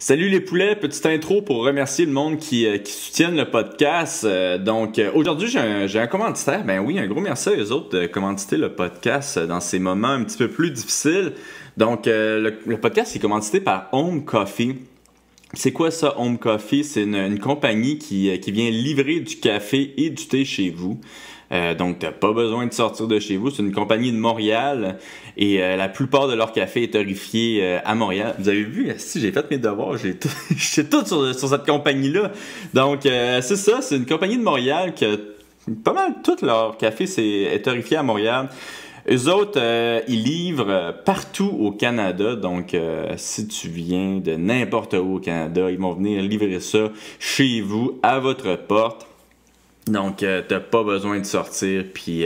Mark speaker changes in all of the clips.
Speaker 1: Salut les poulets, petite intro pour remercier le monde qui soutiennent le podcast. Aujourd'hui, j'ai un commanditaire. Ben oui, un gros merci à eux autres de commanditer le podcast dans ces moments un petit peu plus difficiles. Le podcast est commandité par Home Coffee. C'est quoi ça, Home Coffee? C'est une compagnie qui vient livrer du café et du thé chez vous. Donc, t'as pas besoin de sortir de chez vous. C'est une compagnie de Montréal et la plupart de leur café est torréfié à Montréal. Vous avez vu, si j'ai fait mes devoirs, j'ai tout sur cette compagnie-là. Donc, c'est ça, c'est une compagnie de Montréal que pas mal tout leur café est torréfié à Montréal. Eux autres, ils livrent partout au Canada. Donc, si tu viens de n'importe où au Canada, ils vont venir livrer ça chez vous, à votre porte. Donc, t'as pas besoin de sortir, puis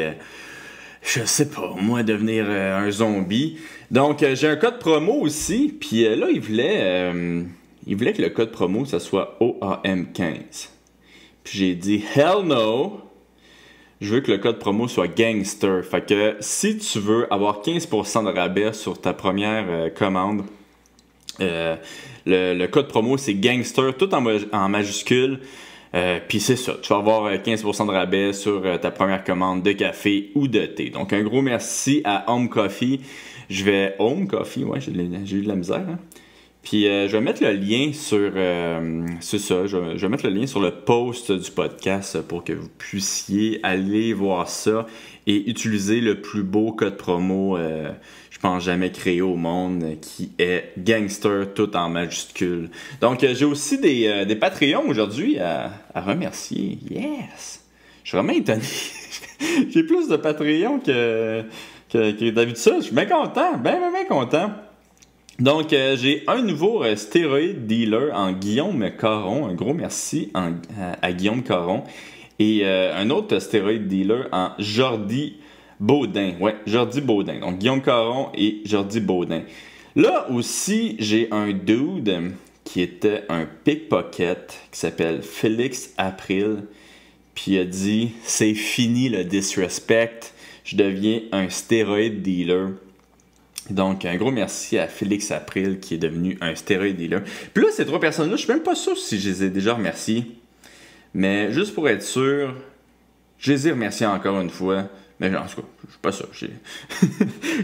Speaker 1: je sais pas, moi, devenir un zombie. Donc, j'ai un code promo aussi, puis là, il voulait que le code promo, ça soit OAM15. Puis j'ai dit, hell no! Je veux que le code promo soit Gangster. Fait que si tu veux avoir 15% de rabais sur ta première commande, le code promo, c'est Gangster, tout en majuscule. Puis c'est ça, tu vas avoir 15% de rabais sur ta première commande de café ou de thé. Donc un gros merci à Home Coffee. Home Coffee, ouais, j'ai eu de la misère. Hein? Puis je vais mettre le lien sur c'est ça, je vais mettre le lien sur le post du podcast pour que vous puissiez aller voir ça et utiliser le plus beau code promo je pense jamais créé au monde, qui est Gangster tout en majuscule. Donc j'ai aussi des Patreons aujourd'hui à remercier. Yes! Je suis vraiment étonné. J'ai plus de Patreons que d'habitude. Je suis bien content, bien content. Donc, j'ai un nouveau stéroïde dealer en Guillaume Caron. Un gros merci à Guillaume Caron. Et un autre stéroïde dealer en Jordi Baudin. Ouais, Jordi Baudin. Donc, Guillaume Caron et Jordi Baudin. Là aussi, j'ai un dude qui était un pickpocket qui s'appelle Félix April. Puis il a dit, c'est fini le disrespect. Je deviens un stéroïde dealer. Donc, un gros merci à Félix April qui est devenu un stéroïde dealer. Puis là, ces trois personnes-là, je suis même pas sûr si je les ai déjà remerciés. Mais juste pour être sûr, je les ai remerciés encore une fois. Mais en tout cas, je suis pas sûr.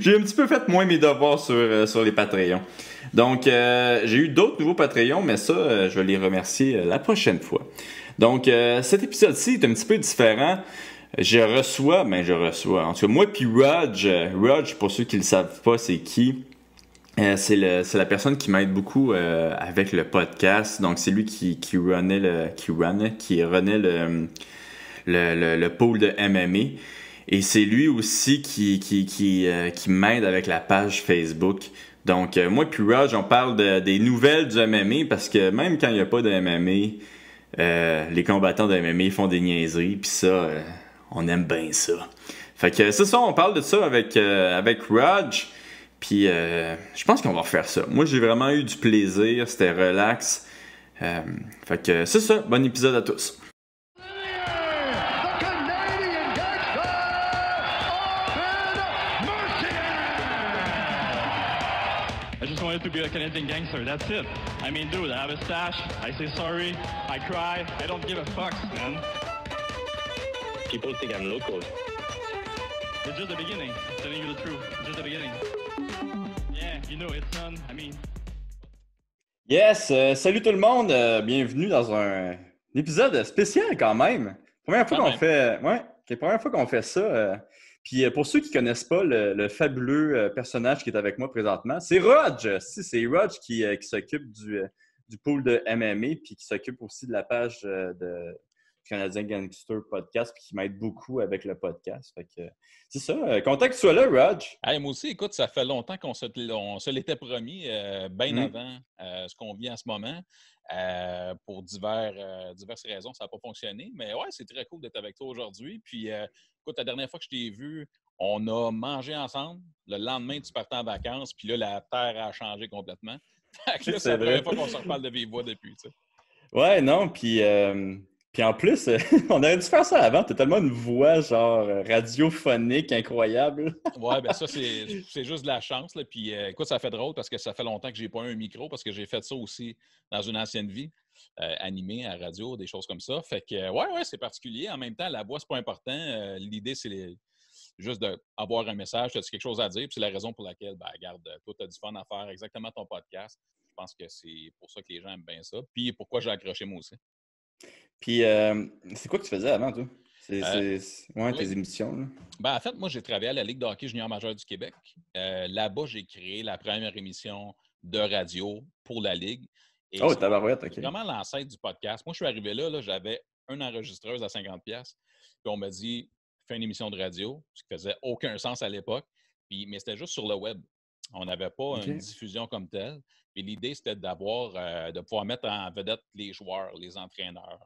Speaker 1: J'ai un petit peu fait moins mes devoirs sur les Patreons. Donc, j'ai eu d'autres nouveaux Patreons, mais ça, je vais les remercier la prochaine fois. Donc, cet épisode-ci est un petit peu différent. Je reçois. En tout cas, moi puis Rog, pour ceux qui le savent pas, c'est qui? C'est la personne qui m'aide beaucoup avec le podcast. Donc, c'est lui qui runnait le pool de MMA. Et c'est lui aussi qui m'aide avec la page Facebook. Donc, moi puis Rog, on parle des nouvelles du MMA parce que même quand il n'y a pas de MMA, les combattants de MMA font des niaiseries. Puis ça... on aime bien ça. Fait que c'est ça, on parle de ça avec Rog. Puis je pense qu'on va refaire ça. Moi, j'ai vraiment eu du plaisir. C'était relax. Fait que c'est ça. Bon épisode à tous.
Speaker 2: I just wanted to be a Canadian gangster, that's it. I mean, dude, I have a stash, I say sorry, I cry, I don't give a fuck, man.
Speaker 3: People think I'm local.
Speaker 2: It's just the beginning, telling you the truth, it's just the beginning. Yeah, you know, it's I mean...
Speaker 1: Yes, salut tout le monde, bienvenue dans un épisode spécial quand même. Première fois qu'on fait ça. Puis pour ceux qui connaissent pas le fabuleux personnage qui est avec moi présentement, c'est Rog. C'est Rog qui s'occupe du pool de MMA puis qui s'occupe aussi de la page de Canadien Gangster Podcast puis qui m'aide beaucoup avec le podcast. Fait que c'est ça. Content que tu sois là, Rog.
Speaker 4: Hey, moi aussi, écoute, ça fait longtemps qu'on se l'était promis, bien avant ce qu'on vit en ce moment. Pour diverses raisons, ça n'a pas fonctionné. Mais ouais, c'est très cool d'être avec toi aujourd'hui. Puis, écoute, la dernière fois que je t'ai vu, on a mangé ensemble. Le lendemain, tu partais en vacances. Puis là, la terre a changé complètement. Fait que là, c'est la première fois qu'on se reparle de vive voix depuis, tu sais.
Speaker 1: Ouais, non, puis Puis en plus, on aurait dû faire ça avant. T'as tellement une voix genre radiophonique incroyable.
Speaker 4: Ouais, ben ça, c'est juste de la chance. Là. Puis écoute, ça fait drôle parce que ça fait longtemps que j'ai pas eu un micro parce que j'ai fait ça aussi dans une ancienne vie, animé à radio, des choses comme ça. Fait que ouais, c'est particulier. En même temps, la voix, c'est pas important. L'idée, c'est juste d'avoir un message, tu as quelque chose à dire. Puis c'est la raison pour laquelle, ben, regarde, toi, tu as du fun à faire exactement ton podcast. Je pense que c'est pour ça que les gens aiment bien ça. Puis pourquoi j'ai accroché moi aussi.
Speaker 1: Puis c'est quoi que tu faisais avant, toi?
Speaker 4: Euh,
Speaker 1: Ouais, tes
Speaker 4: oui.
Speaker 1: émissions, là.
Speaker 4: Ben, en fait, moi, j'ai travaillé à la Ligue de hockey junior majeur du Québec. Là-bas, j'ai créé la première émission de radio pour la Ligue. Et
Speaker 1: Oh,
Speaker 4: c'est
Speaker 1: tabarouette, OK.
Speaker 4: vraiment l'ancêtre du podcast. Moi, je suis arrivé là j'avais une enregistreuse à 50$. Puis on m'a dit, fais une émission de radio, ce qui faisait aucun sens à l'époque. Mais c'était juste sur le web. On n'avait pas une
Speaker 1: OK.
Speaker 4: diffusion comme telle. Puis l'idée, c'était de pouvoir mettre en vedette les joueurs, les entraîneurs,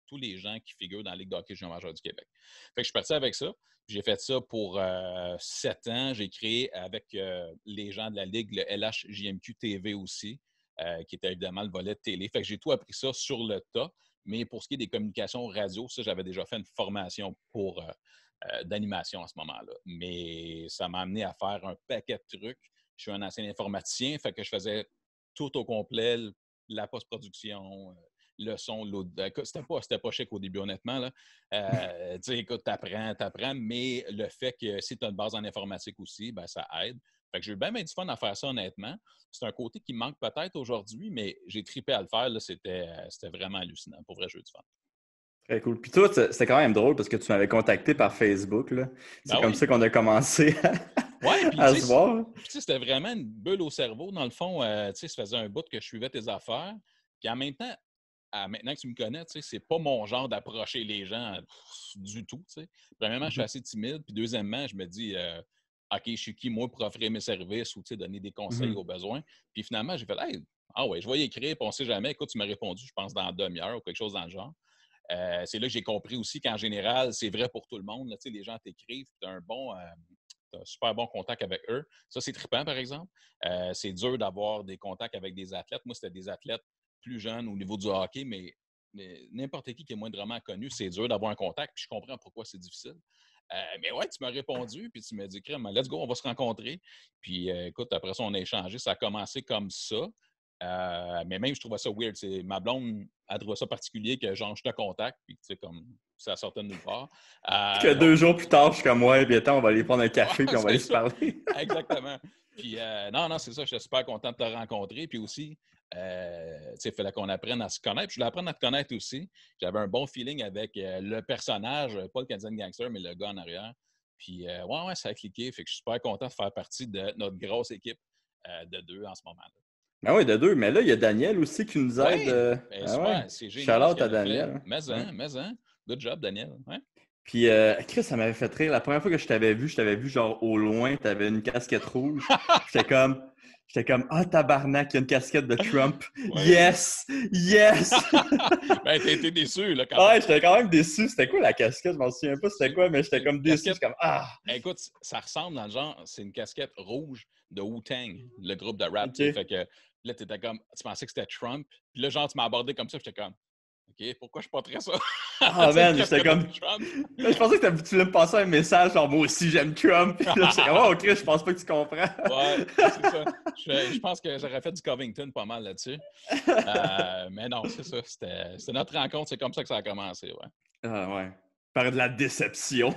Speaker 4: tous les gens qui figurent dans la Ligue de hockey junior majeur du Québec. Fait que je suis parti avec ça. J'ai fait ça pour 7 ans. J'ai créé avec les gens de la Ligue le LHJMQ TV aussi, qui était évidemment le volet de télé. Fait que j'ai tout appris ça sur le tas. Mais pour ce qui est des communications radio, ça, j'avais déjà fait une formation pour d'animation à ce moment-là. Mais ça m'a amené à faire un paquet de trucs. Je suis un ancien informaticien, fait que je faisais tout au complet, la post-production, le son, l'audio. C'était pas chic au début, honnêtement. Là. Tu sais, écoute, t'apprends, mais le fait que si tu as une base en informatique aussi, ben, ça aide. Fait que j'ai eu bien du fun à faire ça, honnêtement. C'est un côté qui me manque peut-être aujourd'hui, mais j'ai trippé à le faire. Là, c'était vraiment hallucinant. Pour vrai, j'ai eu du fun.
Speaker 1: Très cool. Puis toi, c'était quand même drôle parce que tu m'avais contacté par Facebook, là. C'est
Speaker 4: Ben
Speaker 1: comme
Speaker 4: oui.
Speaker 1: ça qu'on a commencé
Speaker 4: Ouais, puis
Speaker 1: à
Speaker 4: tu
Speaker 1: se
Speaker 4: sais,
Speaker 1: voir.
Speaker 4: c'était vraiment une bulle au cerveau. Dans le fond, tu sais, ça faisait un bout que je suivais tes affaires. Puis en même temps, maintenant que tu me connais, tu sais, c'est pas mon genre d'approcher les gens du tout, tu sais. Premièrement, je suis
Speaker 1: Mhm.
Speaker 4: assez timide. Puis deuxièmement, je me dis, OK, je suis qui, moi, pour offrir mes services ou, tu sais, donner des conseils
Speaker 1: Mhm.
Speaker 4: au besoin. Puis finalement, j'ai fait, hey, ah ouais, je vais y écrire, puis on sait jamais. Écoute, tu m'as répondu, je pense, dans demi-heure ou quelque chose dans le genre. C'est là que j'ai compris aussi qu'en général, c'est vrai pour tout le monde. Là, tu sais, les gens t'écrivent, tu as un super bon contact avec eux. Ça, c'est trippant, par exemple. C'est dur d'avoir des contacts avec des athlètes. Moi, c'était des athlètes plus jeunes au niveau du hockey, mais n'importe qui est moindrement connu, c'est dur d'avoir un contact. Puis je comprends pourquoi c'est difficile. Mais ouais, tu m'as répondu, puis tu m'as dit, crème, let's go, on va se rencontrer. Puis écoute, après ça, on a échangé. Ça a commencé comme ça. Mais même, je trouvais ça weird. Ma blonde, elle trouvait ça particulier que genre, je te contacte, puis tu sais, comme ça sortait de nulle part.
Speaker 1: Que
Speaker 4: Donc,
Speaker 1: 2 jours plus tard, je suis comme, ouais, bien attends, on va aller prendre un café puis
Speaker 4: ouais,
Speaker 1: on va
Speaker 4: c'est
Speaker 1: aller se
Speaker 4: ça.
Speaker 1: parler.
Speaker 4: Exactement. Puis, non, c'est ça. J'étais super content de te rencontrer. Puis aussi, tu sais, il fallait qu'on apprenne à se connaître. Puis je voulais apprendre à te connaître aussi. J'avais un bon feeling avec le personnage, pas le Canadian Gangster, mais le gars en arrière. Puis, ouais, ça a cliqué. Fait que je suis super content de faire partie de notre grosse équipe de 2 en ce moment-là.
Speaker 1: Ah oui, de 2. Mais là, il y a Daniel aussi qui nous aide.
Speaker 4: Oui,
Speaker 1: Ah ouais.
Speaker 4: super. C'est
Speaker 1: Shout
Speaker 4: génial ce
Speaker 1: out à
Speaker 4: qu'elle a fait.
Speaker 1: Daniel.
Speaker 4: Mais,
Speaker 1: Hein.
Speaker 4: hein, mais, hein. Good job, Daniel. Ouais.
Speaker 1: Puis, Chris, ça m'avait fait rire. La première fois que je t'avais vu genre au loin, tu avais une casquette rouge. J'étais comme, ah, tabarnak, il y a une casquette de Trump.
Speaker 4: Ouais.
Speaker 1: Yes! Yes!
Speaker 4: Ben, t'as été déçu, là, quand
Speaker 1: Ouais, j'étais quand même déçu. C'était quoi la casquette? Je m'en souviens pas c'était quoi, mais
Speaker 4: c'est
Speaker 1: j'étais
Speaker 4: une
Speaker 1: comme déçu.
Speaker 4: casquette.
Speaker 1: J'étais comme, ah!
Speaker 4: Écoute, ça ressemble dans le genre, c'est une casquette rouge de Wu-Tang, le groupe de rap, tu sais.
Speaker 1: OK.
Speaker 4: Fait que là, t'étais comme, tu pensais que c'était Trump. Puis là, genre, tu m'as abordé comme ça, j'étais comme, OK, pourquoi je porterais ça? Tu
Speaker 1: Ah,
Speaker 4: sais, une
Speaker 1: man, j'étais
Speaker 4: casquette
Speaker 1: comme.
Speaker 4: de Trump.
Speaker 1: Là, je pensais que tu voulais me passer un message, genre, moi aussi, j'aime Trump. Puis là, j'étais comme, oh, Chris, je pense pas que tu comprends.
Speaker 4: Ouais, c'est ça. Je pense que j'aurais fait du Covington pas mal là-dessus. Mais non, c'est ça. C'était notre rencontre. C'est comme ça que ça a commencé, ouais.
Speaker 1: Ah, ouais. Par de la déception.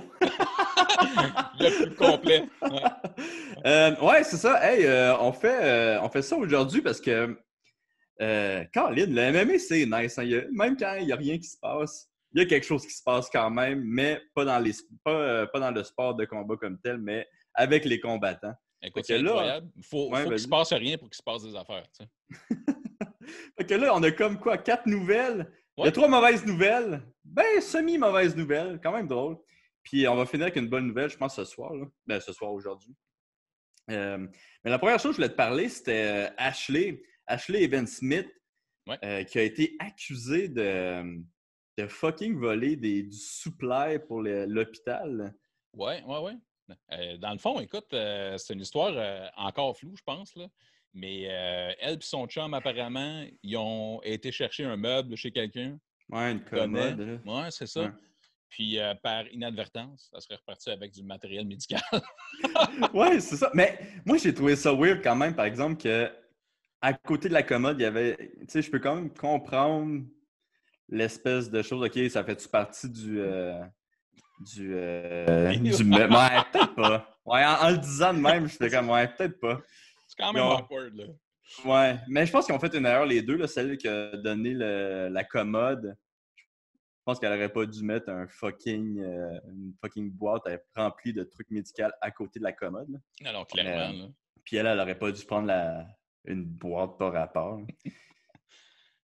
Speaker 4: Le plus complet. Ouais.
Speaker 1: Ouais, c'est ça. Hey, on fait ça aujourd'hui parce que, Colin, le MMA, c'est nice. Hein. Même quand il n'y a rien qui se passe, il y a quelque chose qui se passe quand même, mais pas dans pas dans le sport de combat comme tel, mais avec les combattants. Fait
Speaker 4: Écoute,
Speaker 1: que
Speaker 4: c'est
Speaker 1: là,
Speaker 4: incroyable. Faut
Speaker 1: ouais,
Speaker 4: qu'il se
Speaker 1: vas-y.
Speaker 4: passe rien pour qu'il se passe des affaires, tu sais.
Speaker 1: Fait que là, on a comme quoi, 4 nouvelles. Il y a
Speaker 4: Ouais.
Speaker 1: 3 mauvaises nouvelles. Ben, semi-mauvaises nouvelles. Quand même drôle. Puis on va finir avec une bonne nouvelle, je pense, ce soir. Là. Ben, ce soir, aujourd'hui. Euh, mais la première chose que je voulais te parler, c'était Ashley Evan Smith,
Speaker 4: Ouais.
Speaker 1: qui a été accusée de fucking voler du supply pour l'hôpital.
Speaker 4: Ouais. Dans le fond, écoute, c'est une histoire encore floue, je pense, là. Mais elle et son chum, apparemment, ils ont été chercher un meuble chez quelqu'un.
Speaker 1: Ouais, une
Speaker 4: connaît.
Speaker 1: commode, là.
Speaker 4: Ouais, c'est ça.
Speaker 1: Ouais.
Speaker 4: Puis par inadvertance, ça serait reparti avec du matériel médical.
Speaker 1: Ouais, c'est ça. Mais moi, j'ai trouvé ça weird quand même, par exemple, que à côté de la commode, il y avait. Tu sais, je peux quand même comprendre l'espèce de chose. OK, ça fait-tu partie Ouais, peut-être pas. Ouais, en le disant de même, j'étais comme, ouais, peut-être pas.
Speaker 4: C'est quand
Speaker 1: Ils
Speaker 4: même
Speaker 1: ont-
Speaker 4: awkward, là.
Speaker 1: Ouais, mais je pense qu'ils ont fait une erreur les deux, là, celle qui a donné la commode. Je pense qu'elle aurait pas dû mettre une fucking boîte remplie de trucs médicaux à côté de la commode, là.
Speaker 4: Alors,
Speaker 1: Mais,
Speaker 4: clairement, là.
Speaker 1: puis elle aurait pas dû prendre une boîte par rapport.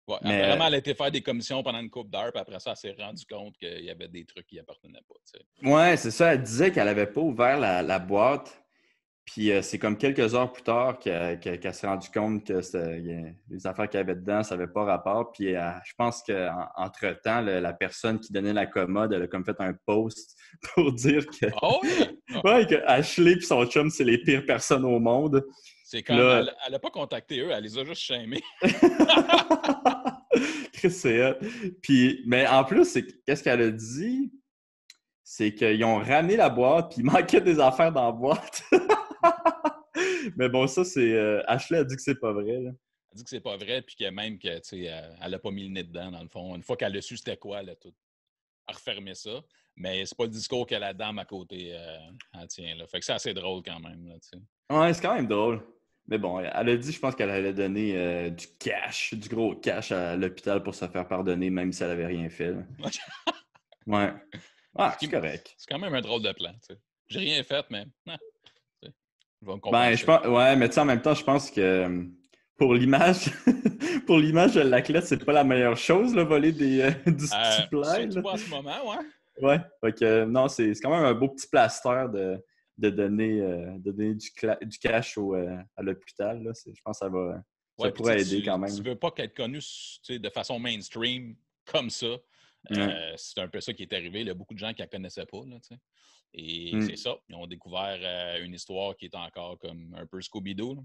Speaker 4: Ouais, apparemment,
Speaker 1: Mais
Speaker 4: elle a été faire des commissions pendant une couple d'heures, puis après ça, elle s'est rendue compte qu'il y avait des trucs qui appartenaient pas. Tu sais.
Speaker 1: ouais, c'est ça. Elle disait qu'elle avait pas ouvert la boîte. Puis c'est comme quelques heures plus tard qu'elle s'est rendue compte que les affaires qu'il y avait dedans, ça n'avait pas rapport. Puis je pense qu'entre-temps, la personne qui donnait la commode, elle a comme fait un post pour dire que,
Speaker 4: Ah oui! Ah,
Speaker 1: ouais, que Ashley et son chum, c'est les pires personnes au monde.
Speaker 4: c'est
Speaker 1: Puis
Speaker 4: comme,
Speaker 1: là,
Speaker 4: elle a pas contacté eux, elle les a juste shamés.
Speaker 1: Chris, c'est hot. Puis, mais en plus, qu'est-ce qu'elle a dit? C'est qu'ils ont ramené la boîte, puis il manquait des affaires dans la boîte. Mais bon, ça, c'est. Ashley a dit que c'est pas vrai, là.
Speaker 4: Elle dit que c'est pas vrai, puis que même que, tu sais, elle a pas mis le nez dedans, dans le fond. Une fois qu'elle a su c'était quoi, elle a refermé ça. Mais c'est pas le discours que la dame à côté elle tient, là. Fait que c'est assez drôle quand même, là, tu sais.
Speaker 1: Ouais, c'est quand même drôle. Mais bon, elle a dit, je pense qu'elle allait donner du cash, du gros cash à l'hôpital pour se faire pardonner, même si elle avait rien fait, là. Ouais. Ah, c'est correct.
Speaker 4: C'est quand même un drôle de plan, tu sais. J'ai rien fait, mais tu sais, je vais me
Speaker 1: Ben, je
Speaker 4: compenser.
Speaker 1: pense. Ouais, mais tu sais, en même temps, je pense que pour l'image, pour l'image de l'athlète, c'est pas la meilleure chose, là, voler du supply,
Speaker 4: Surtout
Speaker 1: là.
Speaker 4: pas en ce moment, ouais.
Speaker 1: Ouais. Fait que non, c'est quand même un beau petit plaster de donner du cash à l'hôpital, là. Je pense que ça
Speaker 4: Ouais, puis
Speaker 1: pourrait
Speaker 4: tu
Speaker 1: aider
Speaker 4: sais,
Speaker 1: quand
Speaker 4: tu
Speaker 1: même.
Speaker 4: veux pas qu'être connu tu sais, de façon mainstream comme ça.
Speaker 1: Ouais.
Speaker 4: C'est un peu ça qui est arrivé. Il y a beaucoup de gens qui ne la connaissaient pas. Là, tu sais. Et
Speaker 1: Mm.
Speaker 4: c'est ça. Ils ont découvert une histoire qui est encore comme un peu Scooby-Doo. Là.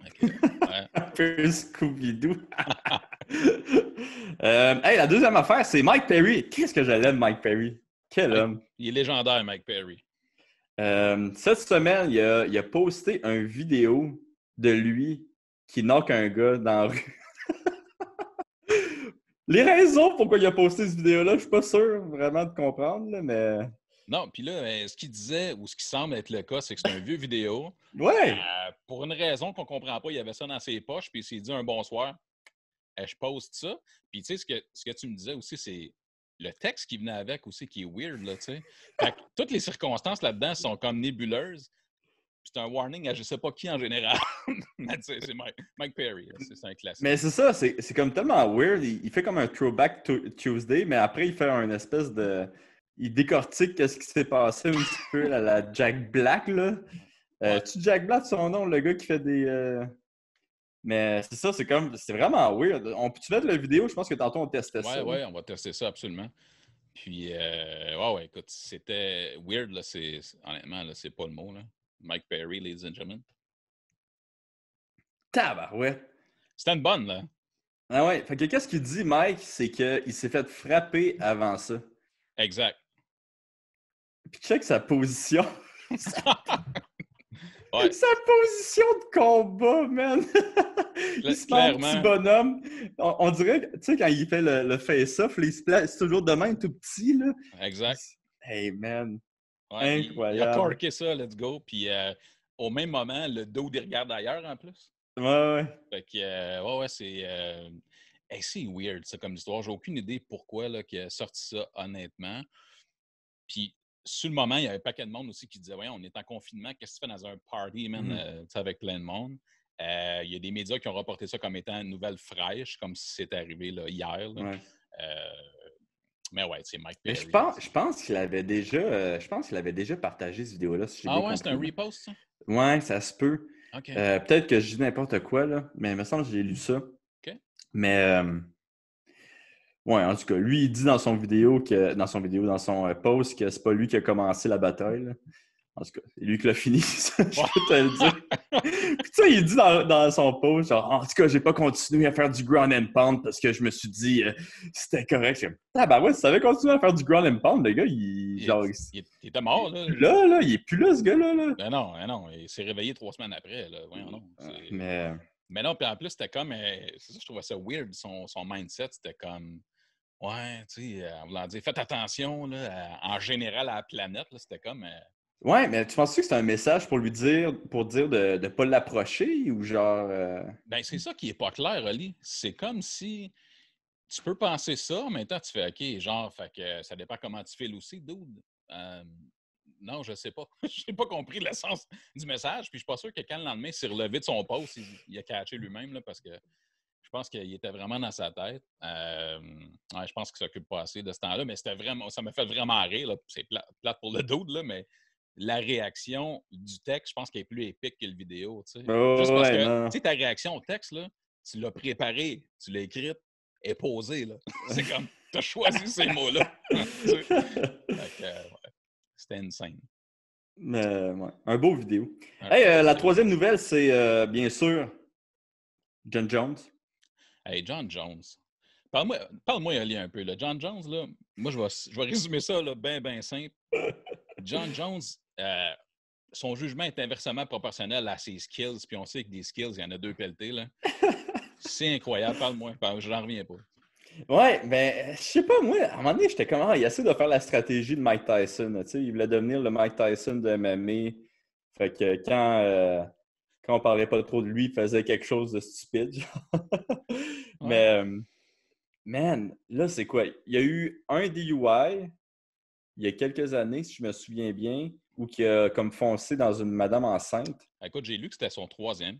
Speaker 4: Fait que, ouais.
Speaker 1: Un peu Scooby-Doo. Hey, la deuxième affaire, c'est Mike Perry. Qu'est-ce que je l'aime, Mike Perry? Quel homme.
Speaker 4: Il est légendaire, Mike Perry.
Speaker 1: Cette semaine, il a posté une vidéo de lui qui knock un gars dans la rue. Les raisons pourquoi il a posté cette vidéo-là, je suis pas sûr vraiment de comprendre, là, mais...
Speaker 4: Non, puis là, ce qu'il disait, ou ce qui semble être le cas, c'est que c'est un vieux vidéo.
Speaker 1: Ouais!
Speaker 4: Pour une raison qu'on ne comprend pas, il avait ça dans ses poches, puis il s'est dit un bonsoir. Je poste ça. Puis tu sais, ce que tu me disais aussi, c'est le texte qui venait avec aussi qui est weird, là, tu sais. Fait que toutes les circonstances là-dedans sont comme nébuleuses. Puis c'est un warning à je sais pas qui en général. Mais tu sais, c'est Mike Perry, là, c'est un classique.
Speaker 1: Mais c'est ça, c'est comme tellement weird. Il fait comme un throwback Tuesday, mais après, il fait un espèce de... Il décortique qu'est-ce qui s'est passé un petit peu à la Jack Black, là.
Speaker 4: Ouais.
Speaker 1: Tu Jack Black, son nom, le gars qui fait des... Mais c'est ça, c'est vraiment weird. On peut-tu mettre la vidéo? Je pense que tantôt on testait ça.
Speaker 4: Ouais, on va tester ça absolument. Puis, ouais, écoute, c'était weird, là, honnêtement, là, c'est pas le mot, là. Mike Perry, ladies and gentlemen.
Speaker 1: Tabarouette.
Speaker 4: C'était une bonne, là.
Speaker 1: Ah ouais, fait que qu'est-ce qu'il dit, Mike, c'est qu'il s'est fait frapper avant ça.
Speaker 4: Exact.
Speaker 1: Puis check sa position.
Speaker 4: Ouais.
Speaker 1: Sa position de combat, man! Il se met en
Speaker 4: Clairement.
Speaker 1: petit bonhomme. On dirait, tu sais, quand il fait le face-off, il se place toujours de même tout petit, là.
Speaker 4: Exact.
Speaker 1: Hey, man!
Speaker 4: Ouais, il a
Speaker 1: Incroyable!
Speaker 4: torqué ça, let's go. Puis au même moment, le dos, il regarde ailleurs en plus.
Speaker 1: Ouais.
Speaker 4: Fait que, ouais, c'est. Hey, c'est weird, ça, comme histoire. J'ai aucune idée pourquoi là, qu'il a sorti ça, honnêtement. Puis, sur le moment, il y avait un paquet de monde aussi qui disait voyons, on est en confinement, qu'est-ce que tu fais dans un party, man, avec plein de monde? Il y a des médias qui ont reporté ça comme étant une nouvelle fraîche, comme si c'était arrivé là, hier. Là.
Speaker 1: Ouais.
Speaker 4: Mais ouais, c'est Mike
Speaker 1: Mais
Speaker 4: Perry.
Speaker 1: je pense qu'il avait déjà partagé cette vidéo-là, si j'ai bien compris.
Speaker 4: C'est un repost, ça?
Speaker 1: Ouais, ça se peut.
Speaker 4: OK.
Speaker 1: Peut-être que je dis n'importe quoi, là, mais il me semble que j'ai lu ça.
Speaker 4: OK.
Speaker 1: Mais, ouais, en tout cas, lui, il dit dans son post que c'est pas lui qui a commencé la bataille, là. En tout cas, c'est lui qui l'a fini, ça, je peux te le dire. Puis tu sais, il dit dans son post, genre, en tout cas, j'ai pas continué à faire du ground and pound parce que je me suis dit, c'était correct. Je suis comme, ah ben ouais, si t'avais continué à faire du ground and pound, le gars,
Speaker 4: Il était mort, là.
Speaker 1: Il est plus là, ce gars-là, là.
Speaker 4: Ben non, il s'est réveillé 3 semaines après, là. Voyons, non. Mais non, puis en plus, c'était comme, c'est ça, je trouvais ça weird, son mindset, c'était comme, ouais, tu sais, en voulant dire, faites attention, là, en général à la planète, là, c'était comme...
Speaker 1: Ouais, mais tu penses que c'est un message pour dire de ne pas l'approcher ou genre.
Speaker 4: Ben, c'est ça qui est pas clair, Oli. C'est comme si tu peux penser ça, en même temps, tu fais OK, genre, fait que ça dépend comment tu files aussi, dude. Non, je sais pas. Je n'ai pas compris l'essence du message. Puis je suis pas sûr que quand le lendemain, il s'est relevé de son poste, il a catché lui-même, là, parce que je pense qu'il était vraiment dans sa tête. Ouais, je pense qu'il s'occupe pas assez de ce temps-là, mais c'était vraiment, ça m'a fait vraiment rire, là. C'est plate pour le dude, là, mais la réaction du texte, je pense qu'elle est plus épique que le vidéo. Tu sais. Juste parce que tu sais, ta réaction au texte, là, tu l'as préparée, tu l'as écrite, elle est posée. Là. C'est comme, tu as choisi ces mots-là. C'était insane.
Speaker 1: Mais, ouais, un beau vidéo. Hey, la troisième nouvelle, c'est bien sûr John Jones.
Speaker 4: Hey, John Jones. Parle-moi, Ali, un peu. Là. John Jones, là, moi, je vais résumer ça bien simple. John Jones, son jugement est inversement proportionnel à ses skills, puis on sait que des skills, il y en a 2 pelletés. Là. C'est incroyable, parle-moi, je n'en reviens pas.
Speaker 1: Ouais, mais je sais pas, moi, à un moment donné, j'étais comme, il essaie de faire la stratégie de Mike Tyson. Tu sais, il voulait devenir le Mike Tyson de MMA. Fait que quand on parlait pas trop de lui, il faisait quelque chose de stupide. Mais, man, là, c'est quoi? Il y a eu un DUI il y a quelques années, si je me souviens bien, où il a comme foncé dans une madame enceinte.
Speaker 4: Écoute, j'ai lu que c'était son 3e.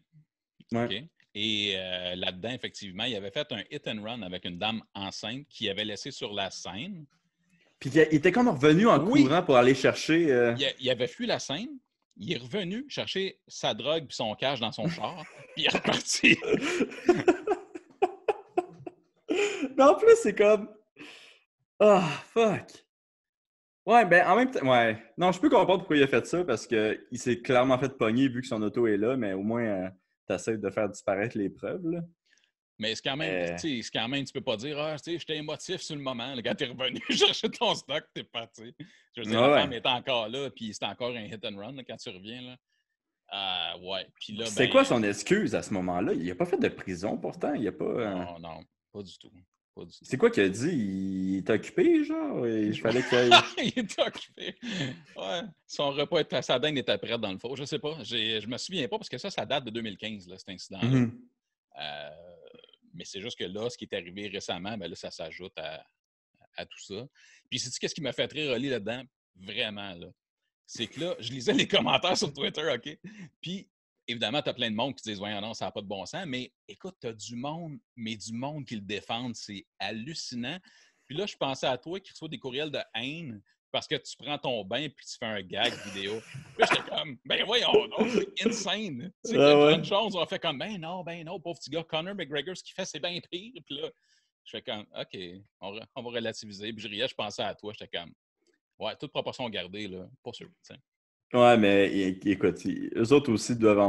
Speaker 1: Ouais.
Speaker 4: Okay. Et là-dedans, effectivement, il avait fait un hit and run avec une dame enceinte qu'il avait laissée sur la scène.
Speaker 1: Puis il était comme revenu en courant pour aller chercher...
Speaker 4: Il avait fui la scène. Il est revenu chercher sa drogue et son cash dans son char. Puis il est reparti.
Speaker 1: Mais en plus, c'est comme... Ah, fuck! Ouais, ben en même temps... Ouais. Non, je peux comprendre pourquoi il a fait ça, parce qu'il s'est clairement fait pogner vu que son auto est là, mais au moins, t'essaies de faire disparaître les preuves, là.
Speaker 4: Mais c'est quand même, tu peux pas dire, j'étais émotif sur le moment. Là, quand t'es revenu chercher ton stock, t'es parti. Je veux dire, la femme est encore là, puis c'est encore un hit and run là, quand tu reviens. Là. Ouais. Puis là,
Speaker 1: c'est quoi son excuse à ce moment-là? Il n'a pas fait de prison pourtant. Il a pas.
Speaker 4: Non, pas du tout.
Speaker 1: C'est quoi qu'il a dit? Il est occupé, genre? Il fallait qu'il
Speaker 4: il est occupé. Ouais. Son repas, sa dinde était prête dans le four. Je sais pas. Je me souviens pas parce que ça date de 2015, là, cet incident-là.
Speaker 1: Mm-hmm.
Speaker 4: Mais c'est juste que là, ce qui est arrivé récemment, ben là, ça s'ajoute à tout ça. Puis, sais-tu qu'est-ce qui m'a fait rire, Oli, là-dedans? Vraiment, là. C'est que là, je lisais les commentaires sur Twitter, OK? Puis, évidemment, tu as plein de monde qui disent « Voyons, non, ça n'a pas de bon sens. » Mais écoute, tu as du monde qui le défendent. C'est hallucinant. Puis là, je pensais à toi qui reçois des courriels de haine parce que tu prends ton bain puis tu fais un gag vidéo. Puis j'étais comme, ben voyons, c'est insane. Tu sais, John Jones, on fait comme, ben non, pauvre petit gars, Conor McGregor, ce qu'il fait, c'est bien pire. Puis là, je fais comme, OK, on va relativiser. Puis je riais, je pensais à toi, j'étais comme, ouais, toute proportion gardée, là, pas sûr. T'sais.
Speaker 1: Ouais, mais écoute, eux autres aussi doivent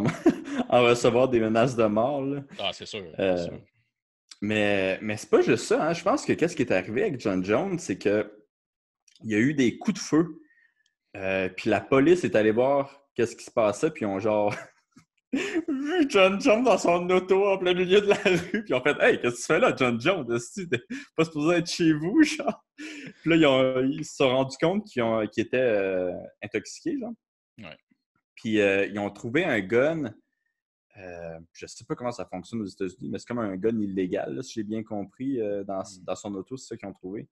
Speaker 1: en recevoir des menaces de mort, là.
Speaker 4: Ah, c'est sûr.
Speaker 1: Mais c'est pas juste ça, hein. Je pense que qu'est-ce qui est arrivé avec John Jones, c'est que il y a eu des coups de feu. Puis la police est allée voir qu'est-ce qui se passait, puis ils ont genre vu John Jones dans son auto en plein milieu de la rue, puis ils ont fait « Hey, qu'est-ce que tu fais là, John Jones? T'es pas supposé être chez vous, genre? » Puis là, ils se sont rendus compte qu'ils étaient intoxiqués, genre.
Speaker 4: Ouais.
Speaker 1: Puis ils ont trouvé un gun. Je sais pas comment ça fonctionne aux États-Unis, mais c'est comme un gun illégal, là, si j'ai bien compris, dans son auto, c'est ça qu'ils ont trouvé.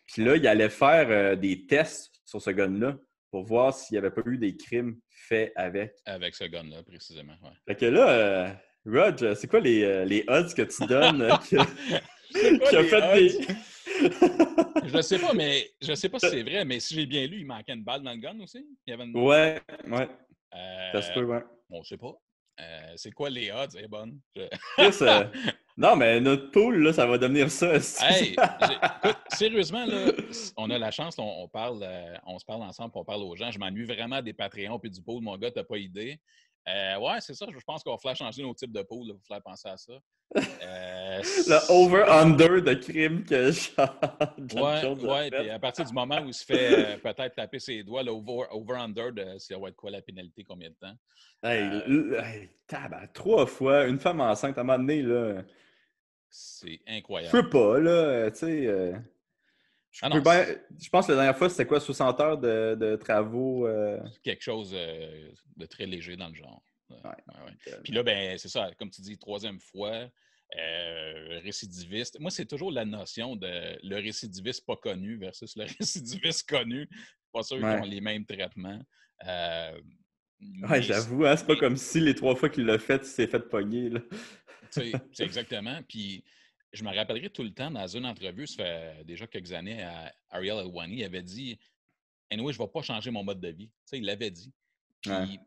Speaker 1: Puis là, il allait faire des tests sur ce gun-là pour voir s'il n'y avait pas eu des crimes faits avec.
Speaker 4: Avec ce gun-là, précisément, ouais.
Speaker 1: Fait que là, Rog, c'est quoi les odds que tu donnes qui a fait des...
Speaker 4: Je sais pas, mais je sais pas si c'est vrai, mais si j'ai bien lu, il manquait une balle dans le gun aussi. Il y avait une...
Speaker 1: Ouais. Ça se peut, ouais.
Speaker 4: Bon, je sais pas. C'est quoi les odds? C'est bonne.
Speaker 1: Chris, Non, mais notre pool, là, ça va devenir ça.
Speaker 4: Hey, écoute, sérieusement, là, on a la chance, on parle, on se parle ensemble, puis on parle aux gens. Je m'ennuie vraiment des Patreons puis du pool, mon gars, t'as pas idée. Ouais, c'est ça, je pense qu'on va falloir changer nos types de pool, il va falloir penser à ça.
Speaker 1: Le over-under de crime que John Jones a
Speaker 4: Ouais,
Speaker 1: fait.
Speaker 4: puis à partir du moment où il se fait peut-être taper ses doigts, le over-under, ça va être quoi la pénalité, combien de temps?
Speaker 1: Hey, 3 fois, une femme enceinte, à un moment donné, là,
Speaker 4: C'est
Speaker 1: je
Speaker 4: incroyable.
Speaker 1: peux pas, là, tu sais,
Speaker 4: Ah non,
Speaker 1: je pense que la dernière fois, c'était quoi, 60 heures de travaux?
Speaker 4: c'est quelque chose de très léger dans le genre.
Speaker 1: Ouais.
Speaker 4: Puis là, ben, c'est ça, comme tu dis, troisième fois, récidiviste. Moi, c'est toujours la notion de le récidiviste pas connu versus le récidiviste connu. Pas sûr qu'ils ont les mêmes traitements.
Speaker 1: Ouais, j'avoue, hein, c'est pas comme si les 3 fois qu'il l'a fait, il s'est fait pogner, là.
Speaker 4: C'est exactement. Puis je me rappellerai tout le temps dans une entrevue, ça fait déjà quelques années, à Ariel Helwani, il avait dit anyway, je ne vais pas changer mon mode de vie. Tu sais, il l'avait dit. Puis